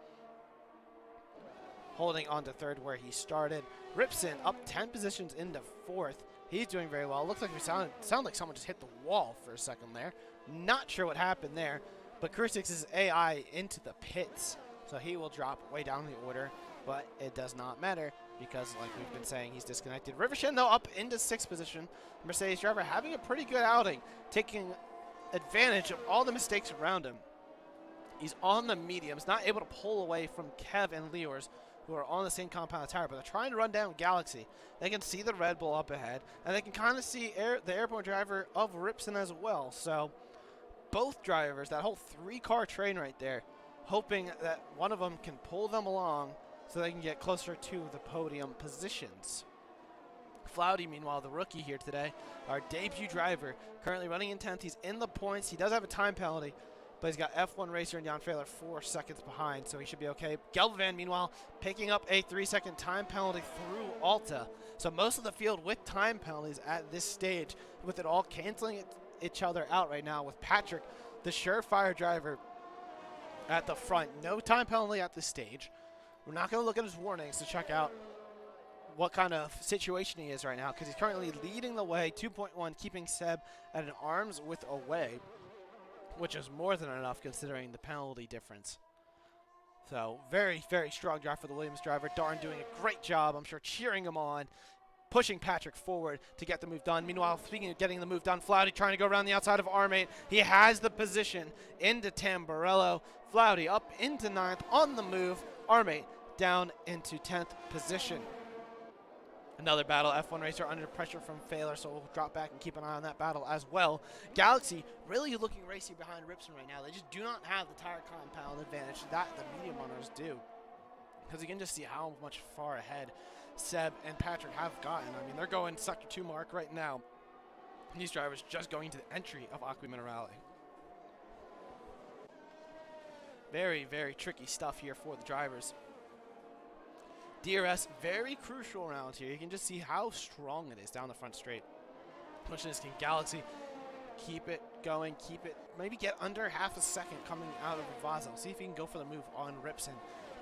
[SPEAKER 2] Holding on to 3rd where he started. Ripson up 10 positions into 4th. He's doing very well. Looks like we sound like someone just hit the wall for a second there. Not sure what happened there, but Krusix's AI into the pits, so he will drop way down the order. But it does not matter because, like we've been saying, he's disconnected. Rivershin, though, up into 6th position. Mercedes driver having a pretty good outing, taking advantage of all the mistakes around him. He's on the mediums, not able to pull away from Kev and Leors, who are on the same compound tire, but they're trying to run down Galaxy. They can see the Red Bull up ahead, and they can kind of see the airborne driver of Ripson as well. So both drivers, that whole 3-car train right there, hoping that one of them can pull them along so they can get closer to the podium positions. Flouty, meanwhile, the rookie here today, our debut driver, currently running in 10th. He's in the points. He does have a time penalty, but he's got F1 Racer and Jan Failer 4 seconds behind, so he should be okay. Gelvan, meanwhile, picking up a 3-second time penalty through Alta. So most of the field with time penalties at this stage, with it all canceling each other out right now, with Patrick, the surefire driver, at the front. No time penalty at this stage. We're not going to look at his warnings to check out what kind of situation he is right now, because he's currently leading the way, 2.1, keeping Seb at an arm's width away, which is more than enough considering the penalty difference. So very, very strong drive for the Williams driver. Darn doing a great job, I'm sure, cheering him on, pushing Patrick forward to get the move done. Meanwhile, speaking of getting the move done, Flouty trying to go around the outside of R8. He has the position into Tamburello. Flouty up into 9th on the move. R8 down into 10th position. Another battle, F1 Racer under pressure from Failer, so we'll drop back and keep an eye on that battle as well. Galaxy really looking racy behind Ripson right now. They just do not have the tire compound advantage that the medium runners do, because you can just see how much far ahead Seb and Patrick have gotten. I mean, they're going sector 2 mark right now. These drivers just going to the entry of Aqua Minerale. Very, very tricky stuff here for the drivers. DRS, very crucial around here. You can just see how strong it is down the front straight. Question is, can Galaxy keep it going, keep it, maybe get under half a second coming out of Vazo. See if he can go for the move on Ripson.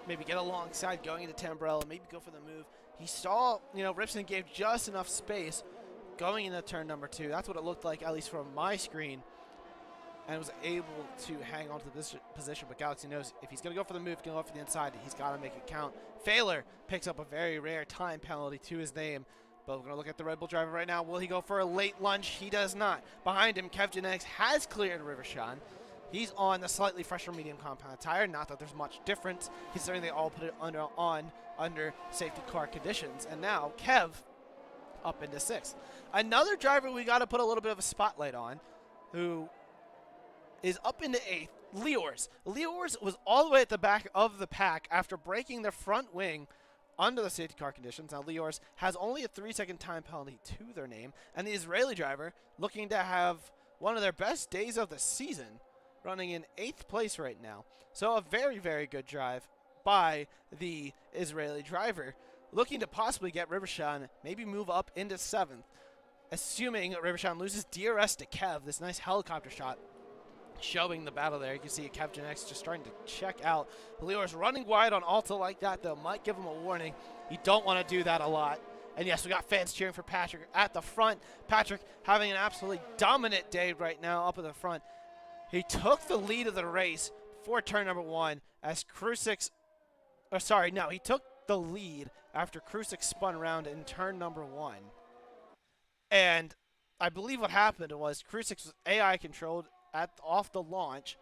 [SPEAKER 2] Maybe get alongside going into Tamburello, maybe go for the move. He saw, Ripson gave just enough space going into turn number 2. That's what it looked like, at least from my screen. And was able to hang on to this position, but Galaxy knows if he's going to go for the move, he's going to go for the inside, he's got to make it count. Failer picks up a very rare time penalty to his name, but we're going to look at the Red Bull driver right now. Will he go for a late lunge? He does not. Behind him, Kev Genetics has cleared Rivershan. He's on the slightly fresher medium compound tire, not that there's much difference, considering they all put it under safety car conditions. And now, Kev up into 6th. Another driver we got to put a little bit of a spotlight on, who is up into 8th, Leors. Leors was all the way at the back of the pack after breaking the front wing under the safety car conditions. Now Leors has only a 3-second time penalty to their name, and the Israeli driver, looking to have one of their best days of the season, running in 8th place right now. So a very, very good drive by the Israeli driver, looking to possibly get Rivershan, maybe move up into 7th. Assuming Rivershan loses DRS to Kev, this nice helicopter shot showing the battle there. You can see Kev Genex just starting to check out. Leors running wide on Alta like that, though, might give him a warning. You don't want to do that a lot. And yes, we got fans cheering for Patrick at the front. Patrick having an absolutely dominant day right now up at the front. He took the lead of the race for turn number 1 as Krusix, he took the lead after Krusix spun around in turn number 1. And I believe what happened was Krusix was AI controlled off the launch.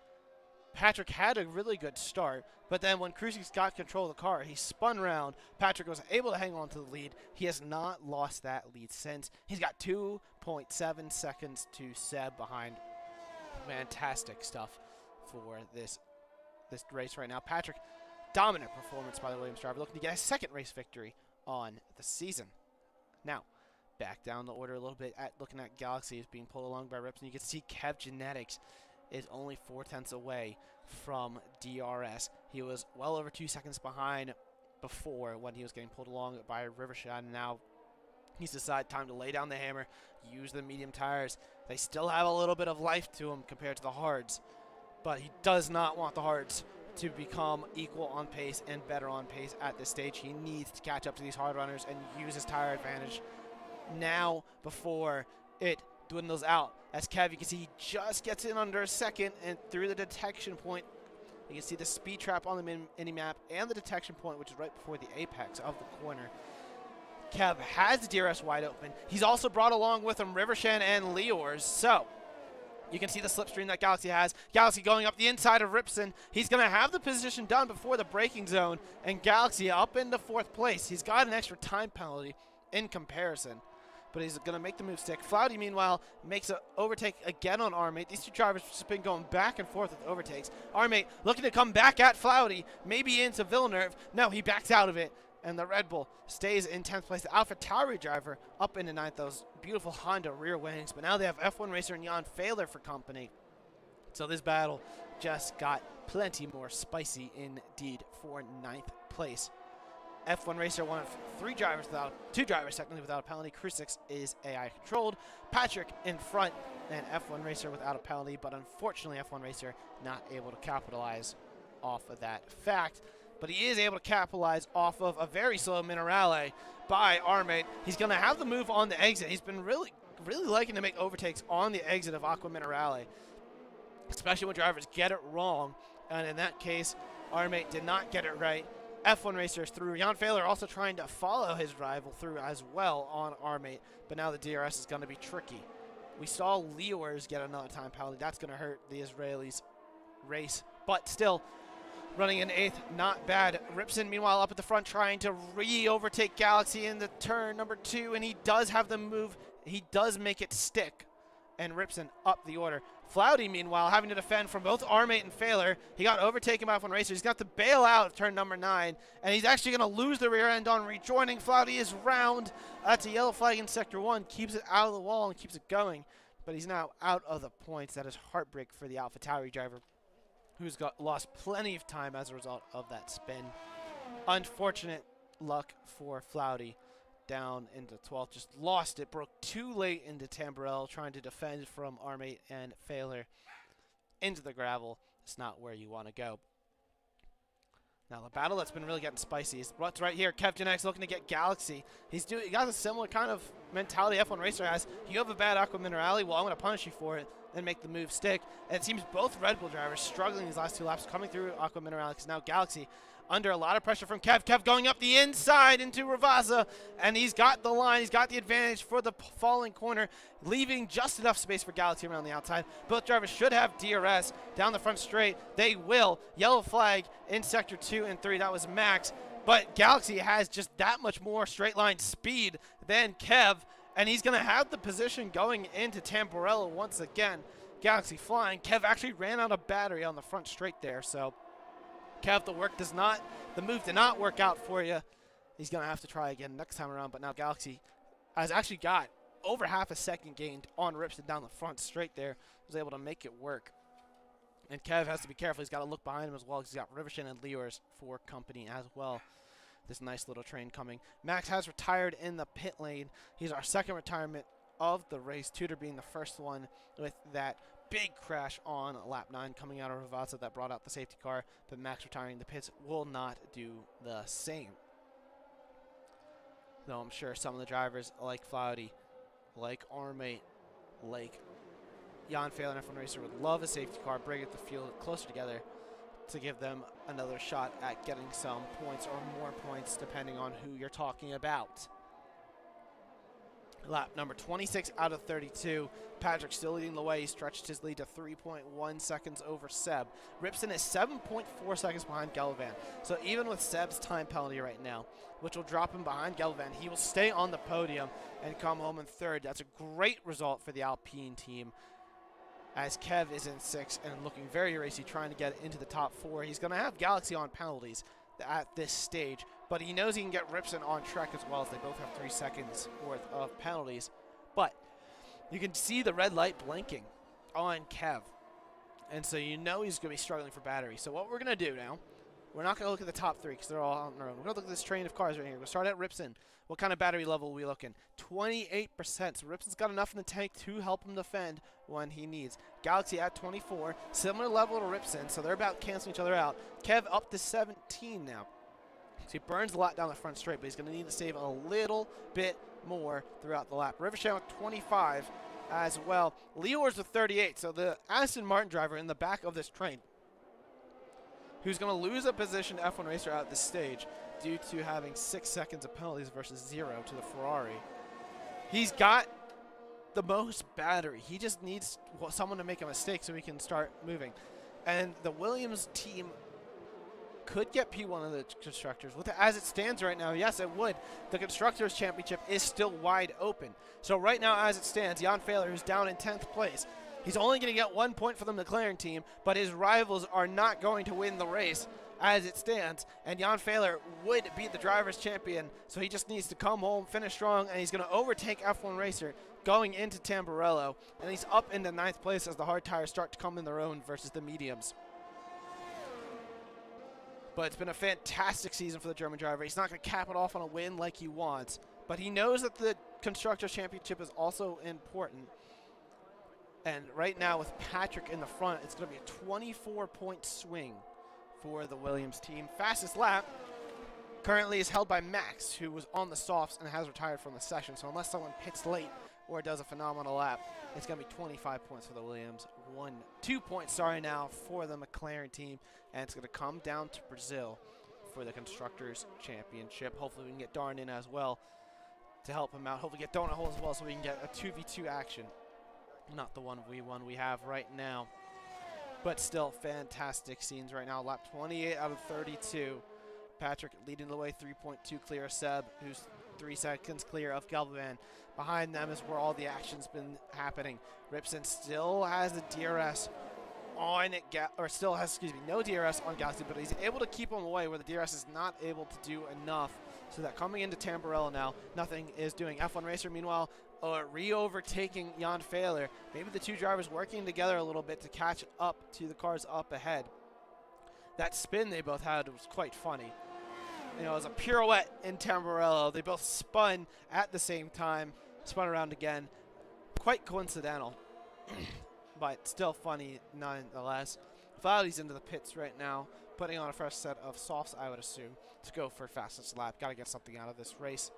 [SPEAKER 2] Patrick had a really good start, but then when Krusix got control of the car, he spun around. Patrick was able to hang on to the lead. He has not lost that lead since. He's got 2.7 seconds to Seb behind. Fantastic stuff for this race right now. Patrick, dominant performance by the Williams driver, looking to get a 2nd race victory on the season. Now, back down the order a little bit, looking at Galaxy is being pulled along by Rips, and you can see Kev Genetics is only 4/10 away from DRS. He was well over 2 seconds behind before when he was getting pulled along by Rivershan, and now he's decided time to lay down the hammer, use the medium tires. They still have a little bit of life to them compared to the hards, but he does not want the hards to become equal on pace and better on pace at this stage. He needs to catch up to these hard runners and use his tire advantage now before it dwindles out. As Kev, you can see he just gets in under a second and through the detection point. You can see the speed trap on the mini-map and the detection point, which is right before the apex of the corner. Kev has the DRS wide open. He's also brought along with him Rivershan and Leors. So you can see the slipstream that Galaxy has. Galaxy going up the inside of Ripson. He's going to have the position done before the braking zone, and Galaxy up into 4th place. He's got an extra time penalty in comparison, but he's going to make the move stick. Flouty, meanwhile, makes an overtake again on Armate. These two drivers have just been going back and forth with overtakes. Armate looking to come back at Flouty, maybe into Villeneuve. No, he backs out of it, and the Red Bull stays in 10th place. The AlphaTauri driver up into 9th. Those beautiful Honda rear wings, but now they have F1 racer and Jan Fehler for company. So this battle just got plenty more spicy indeed for 9th place. F1 racer, one of two drivers technically without a penalty. Krusix is AI controlled. Patrick in front, and F1 racer without a penalty, but unfortunately F1 racer not able to capitalize off of that fact. But he is able to capitalize off of a very slow Minerale by Armate. He's going to have the move on the exit. He's been really liking to make overtakes on the exit of Aqua Minerale, especially when drivers get it wrong. And in that case, Armate did not get it right. F1 racers through. Jan Fehler also trying to follow his rival through as well on Armate, but now the DRS is going to be tricky. We saw Leors get another time penalty. That's going to hurt the Israelis' race, but still running in 8th, not bad. Ripson, meanwhile, up at the front trying to overtake Galaxy in the turn number 2, and he does have the move. He does make it stick, and Ripson up the order. Flouty, meanwhile, having to defend from both Armate and Fehler. He got overtaken by F1 Racer. He's got to bail out of turn number 9, and he's actually going to lose the rear end on rejoining. Flouty is round. That's a yellow flag in Sector 1. Keeps it out of the wall and keeps it going, but he's now out of the points. That is heartbreak for the AlphaTauri driver, who's lost plenty of time as a result of that spin. Unfortunate luck for Flouty. Down into 12th, just lost it, broke too late into Tamborel, trying to defend from Armate and Fehler into the gravel. It's not where you want to go. Now the battle that's been really getting spicy is what's right here. Kev Genex looking to get Galaxy. He got a similar kind of mentality F1 Racer has. You have a bad Aqua Minerale, well, I'm going to punish you for it, then make the move stick. And it seems both Red Bull drivers struggling these last 2 laps, coming through Aqua Minerale, because now Galaxy under a lot of pressure from Kev. Kev going up the inside into Ravazza, and he's got the line. He's got the advantage for the falling corner, leaving just enough space for Galaxy around the outside. Both drivers should have DRS down the front straight. They will. Yellow flag in Sector 2 and 3. That was Max. But Galaxy has just that much more straight line speed than Kev, and he's going to have the position going into Tamborello once again. Galaxy flying. Kev actually ran out of battery on the front straight there, so Kev, the move did not work out for you. He's going to have to try again next time around, but now Galaxy has actually got over half a second gained on Ripson down the front straight there. Was able to make it work. And Kev has to be careful. He's got to look behind him as well because he's got Rivershan and Leors for company as well. This nice little train coming. Max has retired in the pit lane. He's our second retirement of the race. Tudor being the first one with that big crash on lap 9 coming out of Ravazza that brought out the safety car. But Max retiring the pits will not do the same. Though I'm sure some of the drivers like Floudy, like Armate, like Jan Fehler and F1 Racer would love a safety car, bring it the field closer together to give them another shot at getting some points or more points depending on who you're talking about. Lap number 26 out of 32. Patrick still leading the way. He stretched his lead to 3.1 seconds over Seb. Ripson is 7.4 seconds behind Gallivan. So even with Seb's time penalty right now, which will drop him behind Gallivan, he will stay on the podium and come home in third. That's a great result for the Alpine team, as Kev is in 6th and looking very racy, trying to get into the top 4. He's going to have Galaxy on penalties at this stage, but he knows he can get Ripson on track as well, as they both have 3 seconds worth of penalties. But you can see the red light blinking on Kev, and so you know he's going to be struggling for battery. So what we're going to do now, we're not going to look at the top 3 because they're all on their own. We're going to look at this train of cars right here. We'll start at Ripson. What kind of battery level are we looking? 28%. So Ripson's got enough in the tank to help him defend when he needs. Galaxy at 24. Similar level to Ripson, so they're about canceling each other out. Kev up to 17 now. So he burns a lot down the front straight, but he's going to need to save a little bit more throughout the lap. Rivershan with 25 as well. Leors with 38. So the Aston Martin driver in the back of this train, who's going to lose a position to F1 Racer at this stage due to having 6 seconds of penalties versus 0 to the Ferrari. He's got the most battery. He just needs someone to make a mistake so he can start moving. And the Williams team could get P1 of the Constructors. As it stands right now, yes, it would. The Constructors' Championship is still wide open. So right now, as it stands, Jan Fehler, who's down in 10th place, he's only going to get 1 point for the McLaren team, but his rivals are not going to win the race as it stands. And Jan Fehler would be the driver's champion, so he just needs to come home, finish strong, and he's going to overtake F1 Racer going into Tamburello. And he's up into 9th place as the hard tires start to come in their own versus the mediums. But it's been a fantastic season for the German driver. He's not going to cap it off on a win like he wants, but he knows that the Constructors' Championship is also important. And right now with Patrick in the front, it's going to be a 24-point swing for the Williams team. Fastest lap currently is held by Max, who was on the softs and has retired from the session. So unless someone pits late or does a phenomenal lap, it's going to be 25 points for the Williams. 2 points, now for the McLaren team. And it's going to come down to Brazil for the Constructors' Championship. Hopefully we can get Darn in as well to help him out. Hopefully get Donut Hole as well so we can get a 2v2 action. Not the 1v1 we have right now. But still fantastic scenes right now. Lap 28 out of 32. Patrick leading the way, 3.2 clear of Seb, who's 3 seconds clear of Galvan. Behind them is where all the action's been happening. Ripson still has the DRS on it, still has, no DRS on Galaxy, but he's able to keep him away where the DRS is not able to do enough. So that coming into Tamburello now, nothing is doing. F1 Racer, meanwhile, re-overtaking Jan Fehler. Maybe the two drivers working together a little bit to catch up to the cars up ahead. That spin they both had was quite funny. It was a pirouette in Tamburello. They both spun at the same time, spun around again. Quite coincidental, but still funny nonetheless. Floudy's into the pits right now, putting on a fresh set of softs, I would assume, to go for fastest lap. Got to get something out of this race.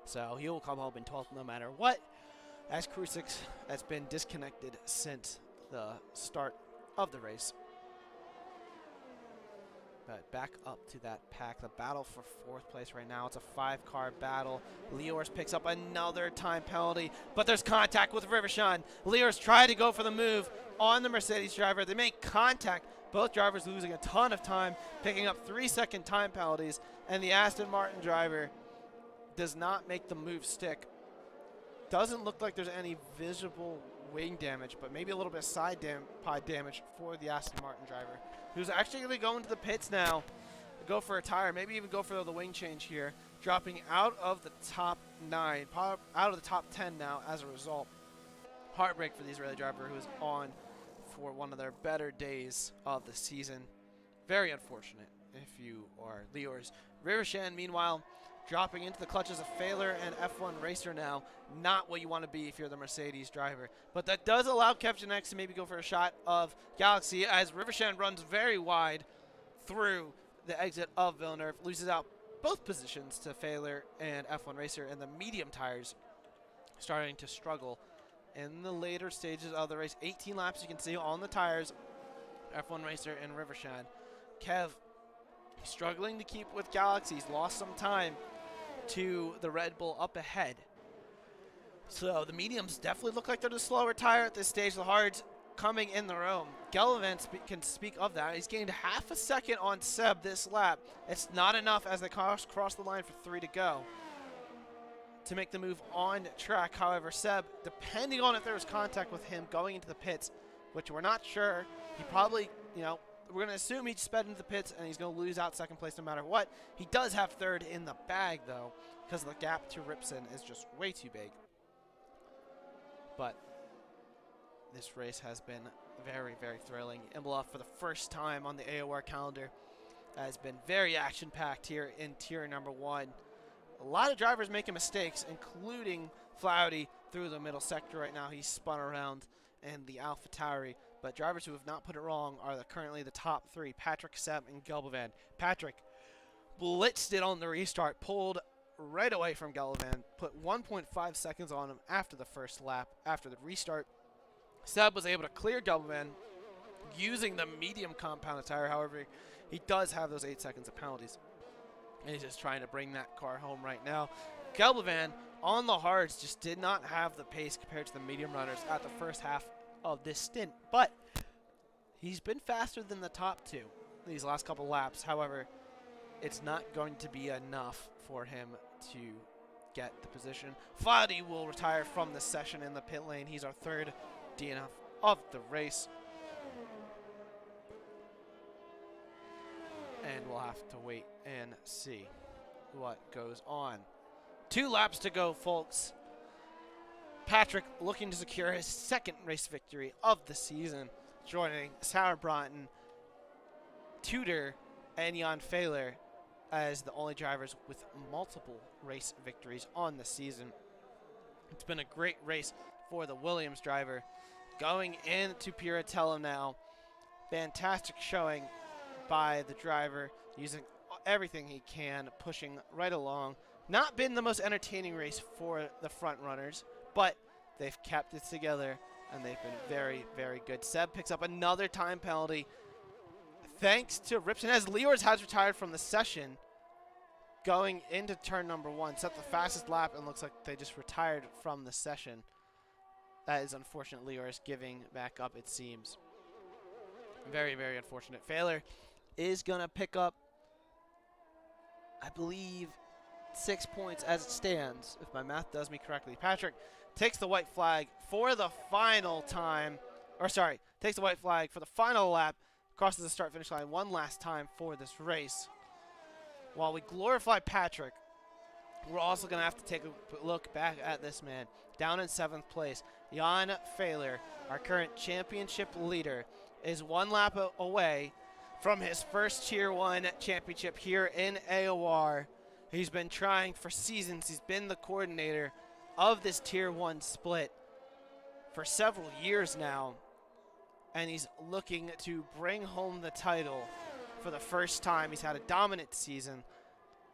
[SPEAKER 2] So he will come home in 12th no matter what, as Krusix has been disconnected since the start of the race. But back up to that pack. The battle for 4th place right now. It's a 5-car battle. Leors picks up another time penalty, but there's contact with Rivershan. Leors try to go for the move on the Mercedes driver. They make contact. Both drivers losing a ton of time, picking up 3-second time penalties, and the Aston Martin driver does not make the move stick. Doesn't look like there's any visible wing damage, but maybe a little bit of side pod damage for the Aston Martin driver, who's actually going to go into the pits now, go for a tire, maybe even go for the wing change here, dropping out of the top 9, out of the top 10 now as a result. Heartbreak for the Israeli driver who is on for one of their better days of the season. Very unfortunate if you are Leors. Rivershan, meanwhile, dropping into the clutches of Failer and F1 Racer now. Not what you want to be if you're the Mercedes driver. But that does allow KevGenX to maybe go for a shot of Galaxy as Rivershan runs very wide through the exit of Villeneuve. Loses out both positions to Failer and F1 Racer, and the medium tires starting to struggle in the later stages of the race. 18 laps you can see on the tires. F1 Racer and Rivershan. Kev struggling to keep with Galaxy. He's lost some time to the Red Bull up ahead. So the mediums definitely look like they're the slower tire at this stage. The hards coming in their own. Gellivan can speak of that. He's gained half a second on Seb this lap. It's not enough as they cross the line for 3 to go to make the move on track. However, Seb, depending on if there was contact with him going into the pits, which we're not sure, he probably, you know, we're going to assume he sped into the pits and he's going to lose out second place no matter what. He does have third in the bag, though, because the gap to Ripson is just way too big. But this race has been very, very thrilling. Imola, for the first time on the AOR calendar, has been very action-packed here in tier number 1. A lot of drivers making mistakes, including Flouty through the middle sector right now. He's spun around in the AlphaTauri. But drivers who have not put it wrong are currently the top 3, Patrick, Seb, and Gelbovan. Patrick blitzed it on the restart, pulled right away from Gelbovan, put 1.5 seconds on him after the first lap, after the restart. Seb was able to clear Gelbovan using the medium compounded tire. However, he does have those 8 seconds of penalties. And he's just trying to bring that car home right now. Gelbovan on the hards just did not have the pace compared to the medium runners at the first half of this stint, but he's been faster than the top 2 these last couple laps. However, it's not going to be enough for him to get the position. Flouty will retire from the session in the pit lane. He's our 3rd DNF of the race. And we'll have to wait and see what goes on. 2 laps to go, folks. Patrick looking to secure his 2nd race victory of the season, joining Sarah Broughton, Tudor, and Jan Failer as the only drivers with multiple race victories on the season. It's been a great race for the Williams driver. Going into Piratello now. Fantastic showing by the driver, using everything he can, pushing right along. Not been the most entertaining race for the front runners, but they've kept it together, and they've been very, very good. Seb picks up another time penalty, thanks to Ripson, as Leors has retired from the session. Going into turn number 1, set the fastest lap, and looks like they just retired from the session. That is unfortunate. Leors giving back up, it seems. Very, very unfortunate. Failer is going to pick up, I believe, 6 points as it stands, if my math does me correctly. Patrick takes the white flag for the final time, or sorry, takes the white flag for the final lap, crosses the start-finish line one last time for this race. While we glorify Patrick, we're also going to have to take a look back at this man. Down in 7th place, Jan Failer, our current championship leader, is 1 lap away from his first Tier 1 championship here in AOR. He's been trying for seasons. He's been the coordinator of this Tier 1 split for several years now, and he's looking to bring home the title for the first time. He's had a dominant season.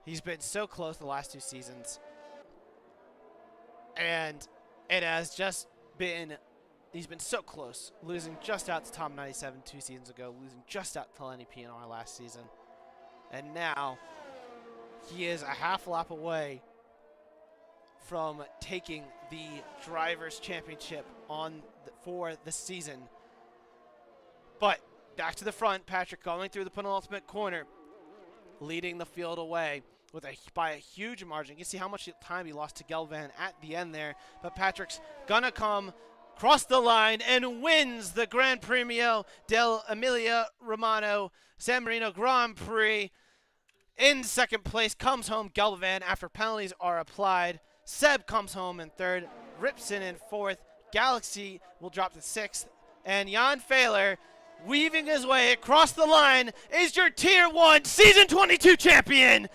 [SPEAKER 2] He's been so close the last 2 seasons, and it has just been, he's been so close, losing just out to Tom 97 2 seasons ago, losing just out to Lenny PNR last season, and now he is a half lap away from taking the Drivers' Championship for the season. But back to the front, Patrick going through the penultimate corner, leading the field away by a huge margin. You can see how much time he lost to Gelvan at the end there. But Patrick's gonna come cross the line and wins the Gran Premio dell'Emilia Romagna San Marino Grand Prix. In 2nd place comes home Gelvan after penalties are applied. Seb comes home in 3rd. Ripson in 4th. Galaxy will drop to 6th. And Jan Fehler, weaving his way across the line, is your Tier 1 Season 22 champion!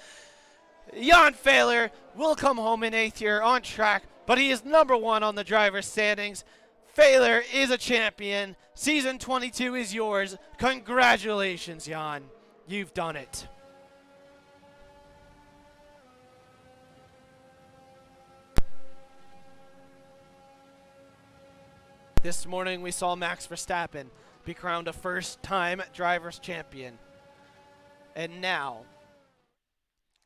[SPEAKER 2] Jan Fehler will come home in 8th here on track, but he is number 1 on the driver's standings. Fehler is a champion. Season 22 is yours. Congratulations, Jan. You've done it. This morning we saw Max Verstappen be crowned a first-time drivers' champion. And now,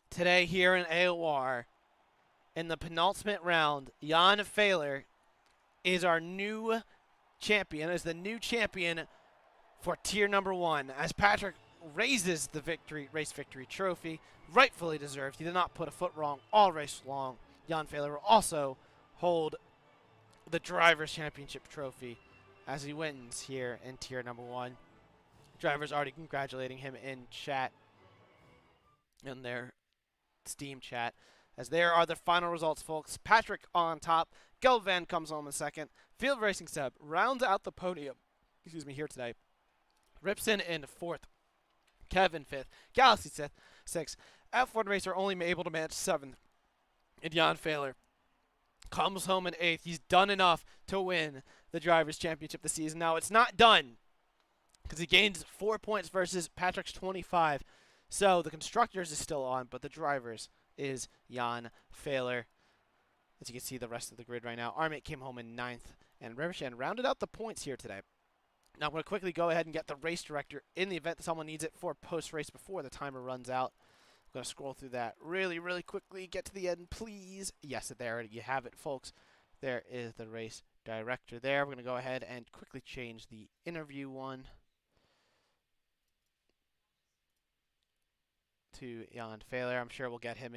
[SPEAKER 2] today here in AOR, in the penultimate round, Jan Fehler is our new champion, is the new champion for tier number 1, as Patrick raises the race victory trophy, rightfully deserved. He did not put a foot wrong all race long. Jan Fehler will also hold the Drivers' Championship trophy as he wins here in tier number 1. Drivers already congratulating him in chat, in their Steam chat, as there are the final results, folks. Patrick on top, Gelvan comes home in 2nd, Field Racing Seb rounds out the podium, here today. Ripson in 4th, Kevin 5th, Galaxy 6th, F1 Racer only able to manage 7th, and Jan Fehler comes home in 8th. He's done enough to win the Drivers' Championship this season. Now, it's not done, because he gains 4 points versus Patrick's 25. So the Constructors is still on, but the Drivers is Jan Fehler. As you can see the rest of the grid right now, Armit came home in 9th, and Rivershan rounded out the points here today. Now I'm going to quickly go ahead and get the race director in the event that someone needs it for post-race before the timer runs out. I'm going to scroll through that really, really quickly. Get to the end, please. Yes, there you have it, folks. There is the race director there. We're going to go ahead and quickly change the interview one to Jan Fehler. I'm sure we'll get him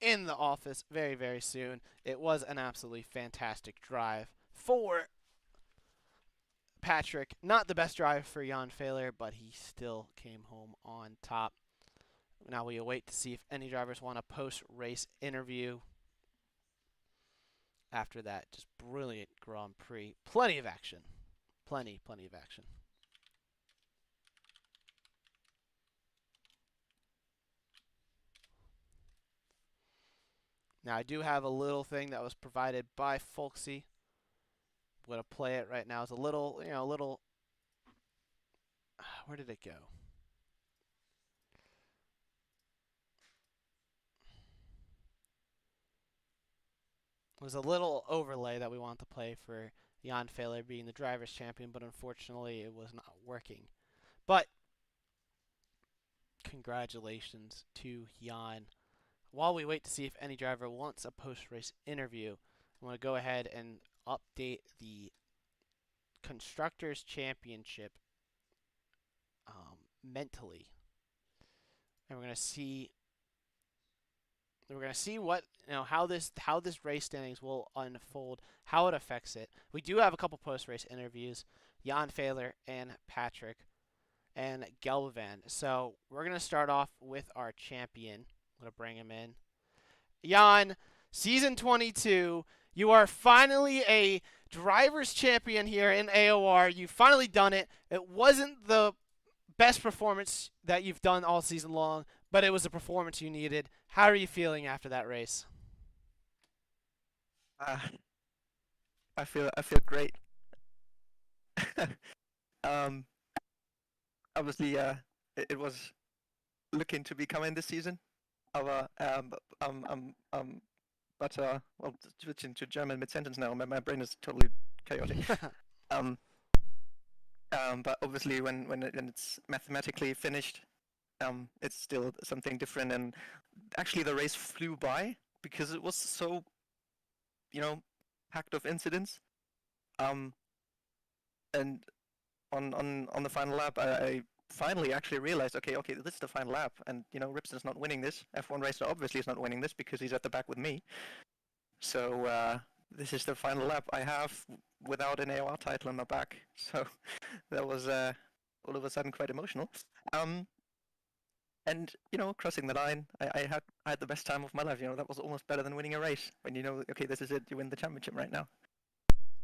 [SPEAKER 2] in the office very, very soon. It was an absolutely fantastic drive for Patrick. Not the best drive for Jan Fehler, but he still came home on top. Now we await to see if any drivers want a post-race interview after that just brilliant Grand Prix. Plenty of action. Plenty of action. Now I do have a little thing that was provided by Folksy. I'm going to play it right now. It's a little, where did it go? It was a little overlay that we wanted to play for Jan Fehler being the driver's champion, but unfortunately it was not working. But congratulations to Jan. While we wait to see if any driver wants a post-race interview, I'm going to go ahead and update the Constructors' Championship mentally. And we're going to see what how this race standings will unfold, how it affects it. We do have a couple post-race interviews, Jan Fehler and Patrick and Gelvan. So we're gonna start off with our champion. I'm gonna bring him in. Jan, season 22. You are finally a driver's champion here in AOR. You've finally done it. It wasn't the best performance that you've done all season long, but it was the performance you needed. How are you feeling after that race?
[SPEAKER 3] I feel great. Obviously, it was looking to be coming this season. Well, switching to German mid-sentence now. My brain is totally chaotic. But obviously, when it's mathematically finished, it's still something different. And actually, the race flew by because it was so, packed of incidents. And on the final lap, I finally actually realized, okay, this is the final lap, and Ripson's not winning this. F1 racer obviously is not winning this because he's at the back with me. So this is the final lap I have without an AOR title on my back. So that was all of a sudden quite emotional. And crossing the line, I had the best time of my life. That was almost better than winning a race. When okay, this is it, you win the championship right now.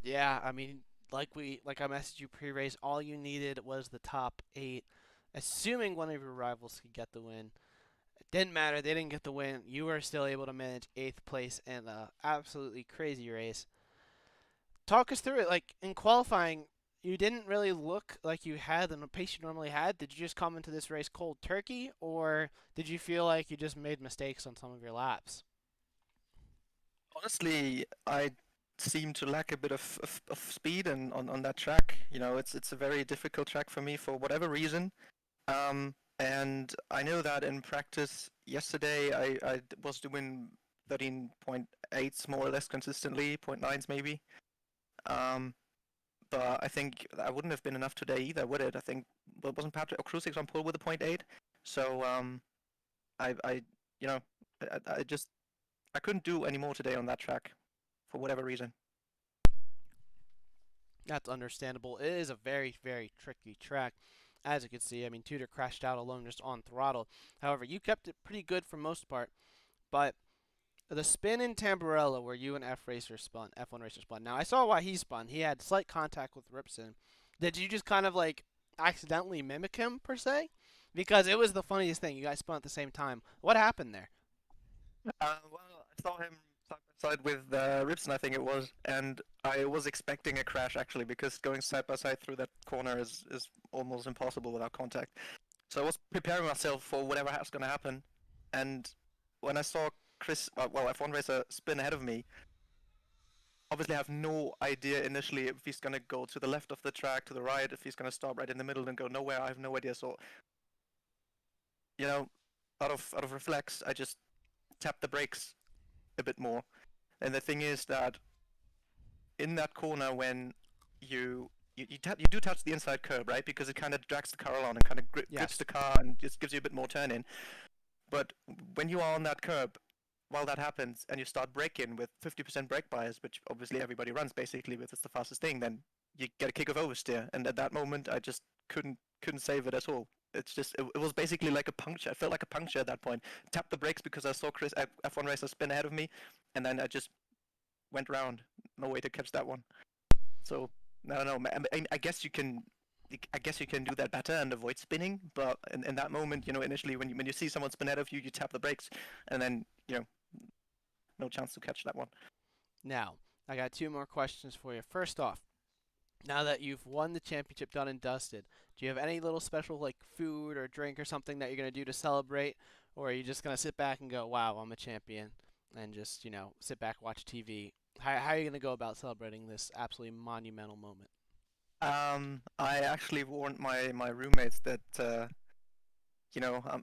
[SPEAKER 2] Yeah, I mean, like I messaged you pre-race, all you needed was the top 8, assuming one of your rivals could get the win. It didn't matter; they didn't get the win. You were still able to manage 8th place in an absolutely crazy race. Talk us through it. Like in qualifying, you didn't really look like you had the pace you normally had. Did you just come into this race cold turkey, or did you feel like you just made mistakes on some of your laps?
[SPEAKER 3] Honestly, I seem to lack a bit of speed on that track. You know, it's a very difficult track for me for whatever reason. And I know that in practice yesterday I was doing 13.8s more or less consistently, 0.9s maybe. But I think that wouldn't have been enough today either, would it? I think wasn't Patrick or Krusix on pole with a 0.8. So I you know I just I couldn't do any more today on that track for whatever reason.
[SPEAKER 2] That's understandable. It is a very, very tricky track. As you can see, I mean, Tudor crashed out alone just on throttle. However, you kept it pretty good for most part. But the spin in Tamburello where you and F1 Racer spun. Now, I saw why he spun. He had slight contact with Ripson. Did you just kind of like accidentally mimic him, per se? Because it was the funniest thing. You guys spun at the same time. What happened there?
[SPEAKER 3] Well, I saw him side by side with Ripson, I think it was, and I was expecting a crash actually because going side by side through that corner is almost impossible without contact. So I was preparing myself for whatever was going to happen, and when I saw F1 Racer spin ahead of me, obviously I have no idea initially if he's going to go to the left of the track, to the right, if he's going to stop right in the middle and go nowhere. I have no idea. So, you know, out of reflex, I just tapped the brakes a bit more. And the thing is that in that corner when you do touch the inside curb, right? Because it kind of drags the car along and kind of grips the car and just gives you a bit more turn in. But when you are on that curb, while that happens and you start braking with 50% brake bias, which obviously everybody runs basically with, it's the fastest thing, then you get a kick of oversteer. And at that moment, I just couldn't save it at all. It's just it was basically like a puncture. I felt like a puncture at that point. Tapped the brakes because I saw Chris F1 Racer spin ahead of me, and then I just went round. No way to catch that one. So no. I guess you can. I guess you can do that better and avoid spinning, but in that moment, you know, initially when you see someone spin ahead of you, you tap the brakes, and then no chance to catch that one.
[SPEAKER 2] Now, I got 2 more questions for you. First off, now that you've won the championship done and dusted, do you have any little special like food or drink or something that you're going to do to celebrate? Or are you just going to sit back and go, wow, I'm a champion, and just, sit back, watch TV? How are you going to go about celebrating this absolutely monumental moment?
[SPEAKER 3] I actually warned my roommates that,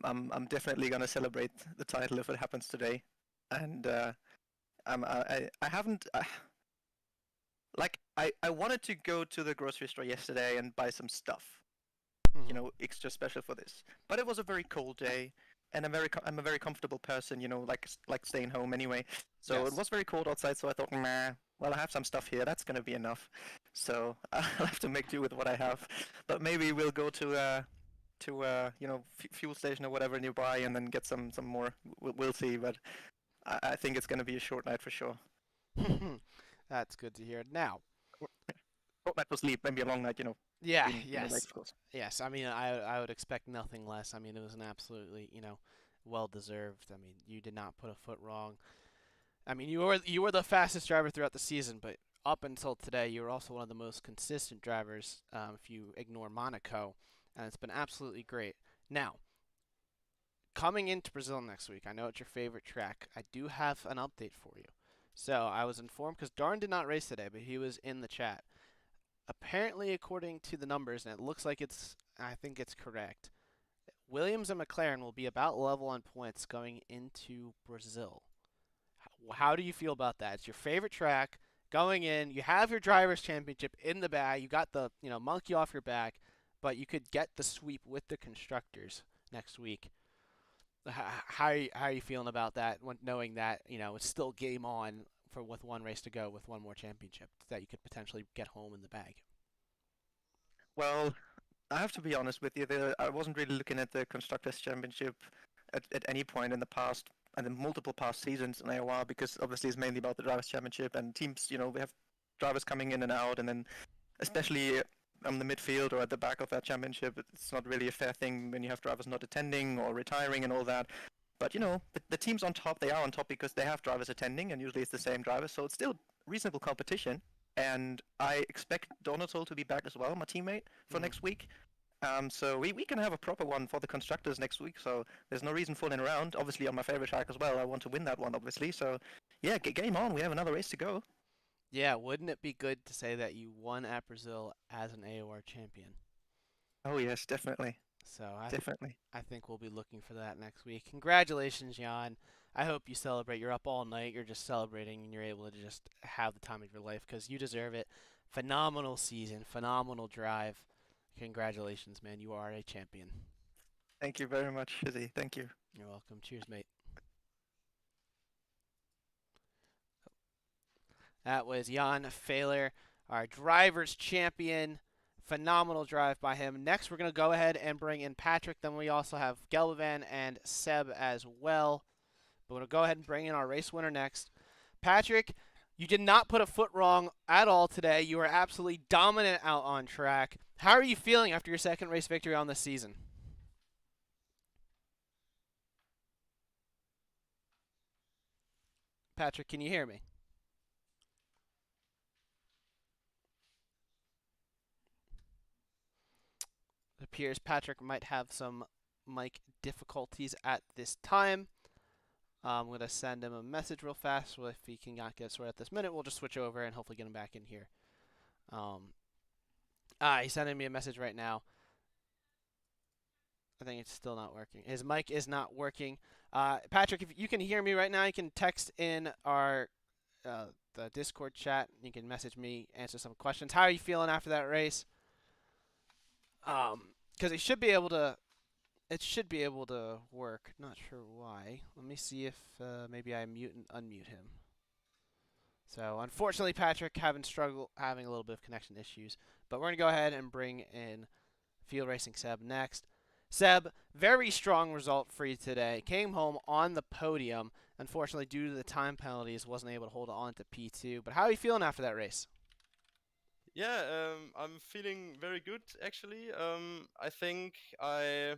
[SPEAKER 3] I'm definitely going to celebrate the title if it happens today. And I haven't... I wanted to go to the grocery store yesterday and buy some stuff, extra special for this. But it was a very cold day, and I'm a very comfortable person, like staying home anyway. So
[SPEAKER 2] Yes.
[SPEAKER 3] It was very cold outside, so I thought, nah, well, I have some stuff here. That's gonna be enough. So I'll have to make do with what I have. But maybe we'll go to fuel station or whatever nearby, and then get some more. We'll see. But I think it's gonna be a short night for sure.
[SPEAKER 2] That's good to hear. Now,
[SPEAKER 3] Short night for sleep, maybe a long night,
[SPEAKER 2] yeah,
[SPEAKER 3] in the race,
[SPEAKER 2] yes,
[SPEAKER 3] of course.
[SPEAKER 2] yes. I mean, I would expect nothing less. I mean, it was an absolutely, well deserved. I mean, you did not put a foot wrong. I mean, you were the fastest driver throughout the season, but up until today, you were also one of the most consistent drivers. If you ignore Monaco, and it's been absolutely great. Now, coming into Brazil next week, I know it's your favorite track. I do have an update for you. So I was informed because Darn did not race today, but he was in the chat. Apparently, according to the numbers, and it looks like I think it's correct, Williams and McLaren will be about level on points going into Brazil. How do you feel about that? It's your favorite track going in. You have your drivers' championship in the bag. You got the monkey off your back, but you could get the sweep with the constructors next week. How are you feeling about that? Knowing that it's still game on with one race to go, with one more championship that you could potentially get home in the bag.
[SPEAKER 3] Well, I have to be honest with you. I wasn't really looking at the constructors' championship at any point in the past and in multiple past seasons in AOR because obviously it's mainly about the drivers' championship and teams. We have drivers coming in and out, and then especially on the midfield or at the back of that championship. It's not really a fair thing when you have drivers not attending or retiring and all that. But the teams on top, they are on top because they have drivers attending, and usually it's the same drivers, so it's still reasonable competition. And I expect Donato to be back as well, my teammate, for next week. So we can have a proper one for the constructors next week, so there's no reason fooling around. Obviously on my favorite track as well, I want to win that one, obviously. So yeah, game on, we have another race to go.
[SPEAKER 2] Yeah, wouldn't it be good to say that you won at Brazil as an AOR champion?
[SPEAKER 3] Oh yes, definitely.
[SPEAKER 2] So
[SPEAKER 3] Definitely.
[SPEAKER 2] I think we'll be looking for that next week. Congratulations, Jan. I hope you celebrate. You're up all night. You're just celebrating, and you're able to just have the time of your life because you deserve it. Phenomenal season, phenomenal drive. Congratulations, man. You are a champion.
[SPEAKER 3] Thank you very much, Fizzy. Thank you.
[SPEAKER 2] You're welcome. Cheers, mate. That was Jan Fehler, our driver's champion. Phenomenal drive by him. Next, we're going to go ahead and bring in Patrick. Then we also have Gelban and Seb as well. But we're going to go ahead and bring in our race winner next. Patrick, you did not put a foot wrong at all today. You were absolutely dominant out on track. How are you feeling after your second race victory on this season? Patrick, can you hear me? It appears Patrick might have some mic difficulties at this time. I'm going to send him a message real fast. Well, if he cannot get sorted at this minute, we'll just switch over and hopefully get him back in here. He's sending me a message right now. I think it's still not working. His mic is not working. Patrick, if you can hear me right now, you can text in our the Discord chat. You can message me, answer some questions. How are you feeling after that race? Because it should be able to work. Not sure why. Let me see if maybe I mute and unmute him. So unfortunately, Patrick having a little bit of connection issues. But we're gonna go ahead and bring in Field Racing Seb next. Seb, very strong result for you today. Came home on the podium. Unfortunately, due to the time penalties, wasn't able to hold on to P2. But how are you feeling after that race?
[SPEAKER 4] Yeah, I'm feeling very good actually. I think I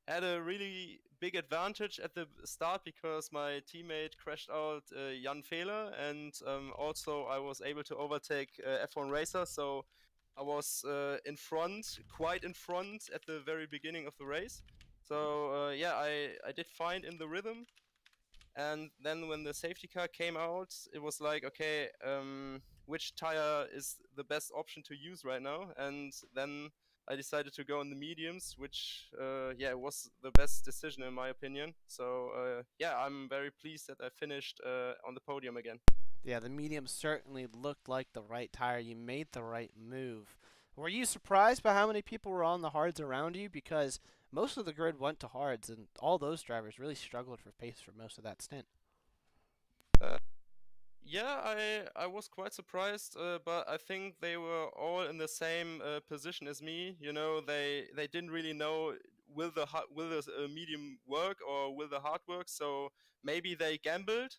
[SPEAKER 4] had a really big advantage at the start because my teammate crashed out Jan Fehler, and also I was able to overtake F1 Racer, so I was in front, quite in front at the very beginning of the race. So yeah, I did fine in the rhythm. And then when the safety car came out, it was like, okay, which tire is the best option to use right now? And then I decided to go on the mediums, which, yeah, was the best decision in my opinion. So, yeah, I'm very pleased that I finished on the podium again.
[SPEAKER 2] Yeah, the medium certainly looked like the right tire. You made the right move. Were you surprised by how many people were on the hards around you? Because most of the grid went to hards, and all those drivers really struggled for pace for most of that stint.
[SPEAKER 4] Yeah, I was quite surprised, but I think they were all in the same position as me. You know, they didn't really know will the medium work or will the hard work. So maybe they gambled,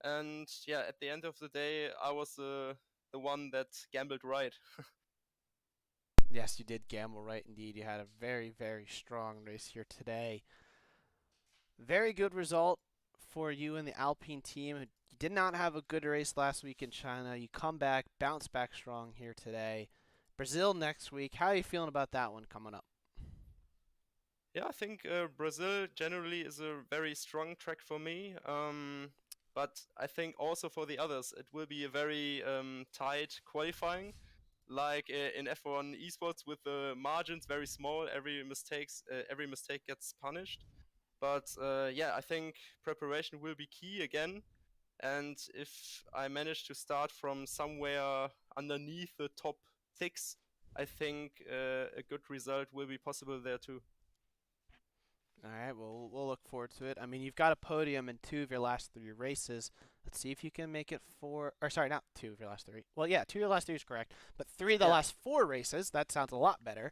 [SPEAKER 4] and yeah, at the end of the day, I was the one that gambled right.
[SPEAKER 2] Yes, you did gamble right indeed. You had a very, very strong race here today. Very good result for you and the Alpine team. You did not have a good race last week in China. You come back, bounce back strong here today. Brazil next week. How are you feeling about that one coming up?
[SPEAKER 4] Yeah, I think Brazil generally is a very strong track for me. But I think also for the others, it will be a very tight qualifying. Like in F1 esports, with the margins very small, every mistake gets punished. But yeah, I think preparation will be key again. And if I manage to start from somewhere underneath the top 6, I think a good result will be possible there too.
[SPEAKER 2] All right, well, we'll look forward to it. I mean, you've got a podium in 2 of your last 3 races. Let's see if you can make it 4, or sorry, not 2 of your last 3. Well, yeah, 2 of your last 3 is correct, but 3 of the last 4 races, that sounds a lot better.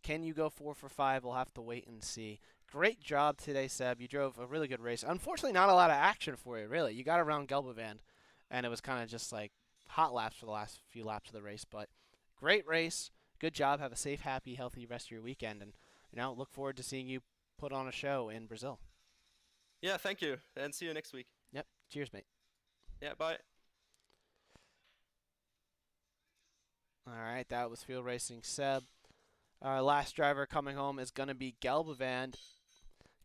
[SPEAKER 2] Can you go 4 for 5? We'll have to wait and see. Great job today, Seb. You drove a really good race. Unfortunately, not a lot of action for you, really. You got around Gelbavand, and it was kind of just like hot laps for the last few laps of the race, but great race. Good job. Have a safe, happy, healthy rest of your weekend, and look forward to seeing you put on a show in Brazil.
[SPEAKER 4] Yeah, thank you, and see you next week.
[SPEAKER 2] Yep. Cheers, mate.
[SPEAKER 4] Yeah, bye.
[SPEAKER 2] All right, that was Field Racing Seb. Our last driver coming home is going to be Gelbevand.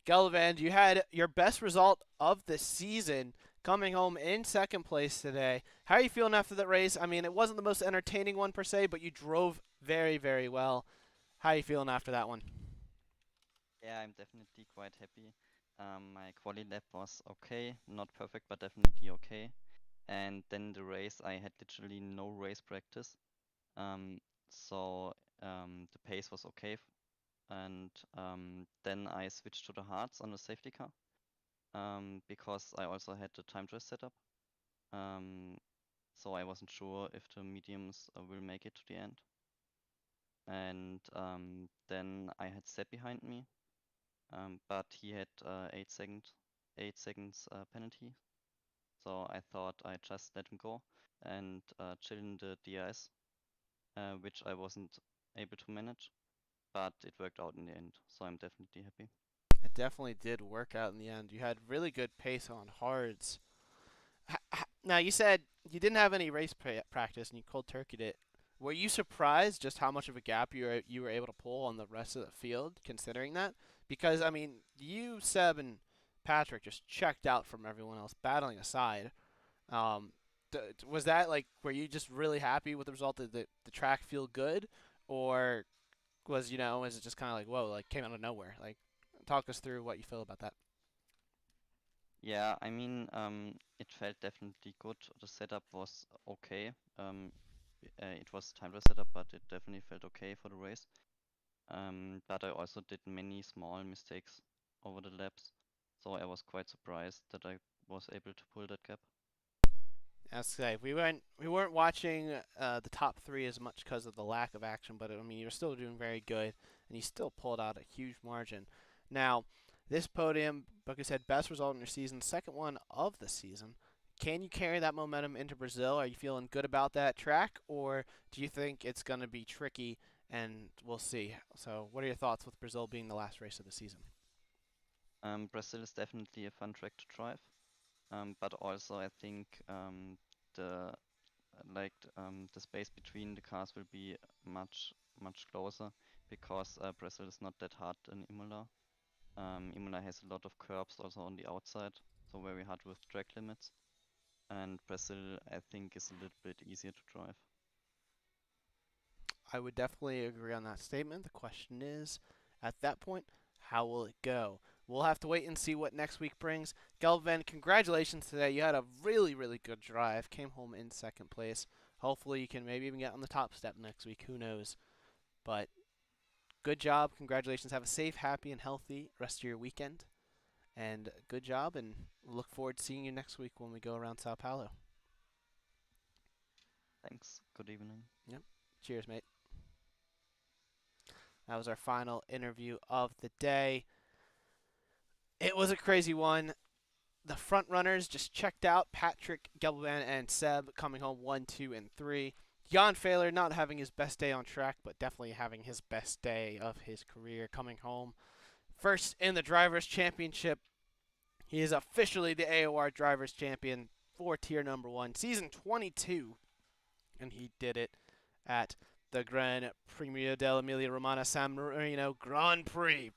[SPEAKER 2] Gelbevand, you had your best result of the season coming home in second place today. How are you feeling after that race? I mean, it wasn't the most entertaining one per se, but you drove very, very well. How are you feeling after that one?
[SPEAKER 5] Yeah, I'm definitely quite happy. My quali lap was okay, not perfect, but definitely okay. And then the race, I had literally no race practice. The pace was okay. And then I switched to the hards on the safety car because I also had the time drive setup. So I wasn't sure if the mediums will make it to the end. And then I had Seb behind me, but he had 8 seconds penalty. So I thought I just let him go and chill in the DRS, which I wasn't able to manage, but it worked out in the end. So I'm definitely happy.
[SPEAKER 2] It definitely did work out in the end. You had really good pace on hards. Now, you said you didn't have any race practice and you cold turkeyed it. Were you surprised just how much of a gap you were able to pull on the rest of the field, considering that? Because, I mean, you, Seb, and Patrick just checked out from everyone else, battling aside. Was that, like, were you just really happy with the result? Did the track feel good? Or was it just kind of like, whoa, like, came out of nowhere? Like, talk us through what you feel about that.
[SPEAKER 5] Yeah, I mean, it felt definitely good. The setup was okay. It was time drive setup, but it definitely felt okay for the race. But I also did many small mistakes over the laps, so I was quite surprised that I was able to pull that gap.
[SPEAKER 2] As I say, we weren't watching the top three as much because of the lack of action, but I mean you're still doing very good, and you still pulled out a huge margin. Now, this podium, Booker said, best result in your season, second one of the season. Can you carry that momentum into Brazil? Are you feeling good about that track, or do you think it's going to be tricky? And we'll see. So, what are your thoughts with Brazil being the last race of the season?
[SPEAKER 5] Brazil is definitely a fun track to drive, but also I think the the space between the cars will be much closer because Brazil is not that hard in Imola. Imola has a lot of curbs also on the outside, so very hard with track limits. And Brazil, I think, is a little bit easier to drive.
[SPEAKER 2] I would definitely agree on that statement. The question is, at that point, how will it go? We'll have to wait and see what next week brings. Gelvan, congratulations today. You had a really, really good drive. Came home in second place. Hopefully you can maybe even get on the top step next week. Who knows? But good job. Congratulations. Have a safe, happy, and healthy rest of your weekend. And good job, and look forward to seeing you next week when we go around Sao Paulo.
[SPEAKER 5] Thanks. Good evening.
[SPEAKER 2] Yep. Cheers, mate. That was our final interview of the day. It was a crazy one. The front runners just checked out. Patrick, Gelban, and Seb coming home 1, 2, and 3. Jan Fehler not having his best day on track, but definitely having his best day of his career coming home. First in the Drivers' Championship. He is officially the AOR Drivers' Champion for Tier Number 1, Season 22. And he did it at the Gran Premio dell'Emilia Romagna San Marino Grand Prix.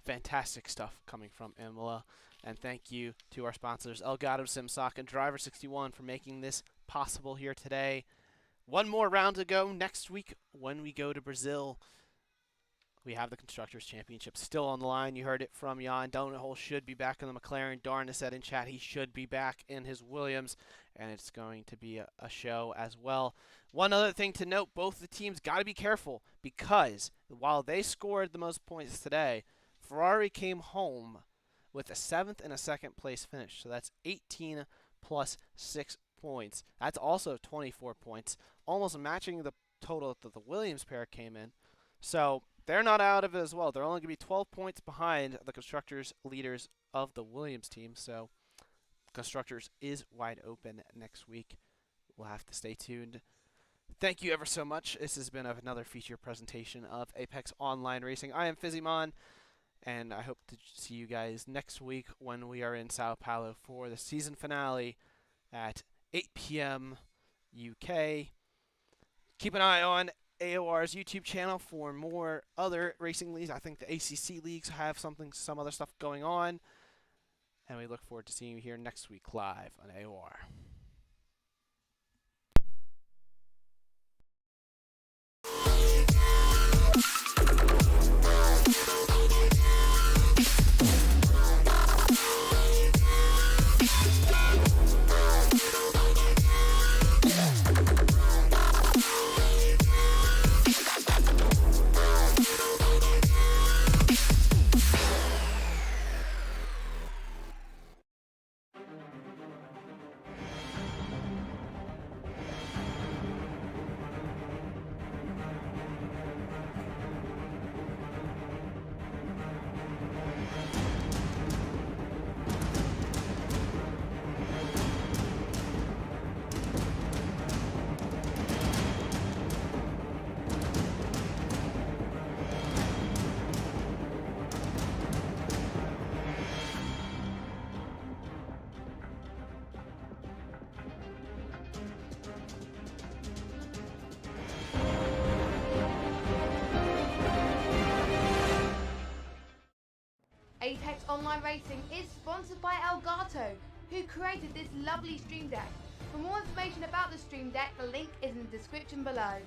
[SPEAKER 2] Fantastic stuff coming from Imola. And thank you to our sponsors, Elgato Simsock and Driver61 for making this possible here today. One more round to go next week when we go to Brazil. We have the Constructors' Championship still on the line. You heard it from Jan. Donut Hole should be back in the McLaren. Darna said in chat he should be back in his Williams. And it's going to be a show as well. One other thing to note, both the teams got to be careful because while they scored the most points today, Ferrari came home with a 7th and a 2nd place finish. So that's 18 plus 6 points. That's also 24 points, almost matching the total that the Williams pair came in. So they're not out of it as well. They're only going to be 12 points behind the Constructors leaders of the Williams team. So Constructors is wide open next week. We'll have to stay tuned. Thank you ever so much. This has been another feature presentation of Apex Online Racing. I am Fizzymon, and I hope to see you guys next week when we are in Sao Paulo for the season finale at 8 p.m. UK. Keep an eye on AOR's YouTube channel for more other racing leagues. I think the ACC leagues have some other stuff going on. And we look forward to seeing you here next week live on AOR.
[SPEAKER 1] Apex Online Racing is sponsored by Elgato, who created this lovely stream deck. For more information about the stream deck, the link is in the description below.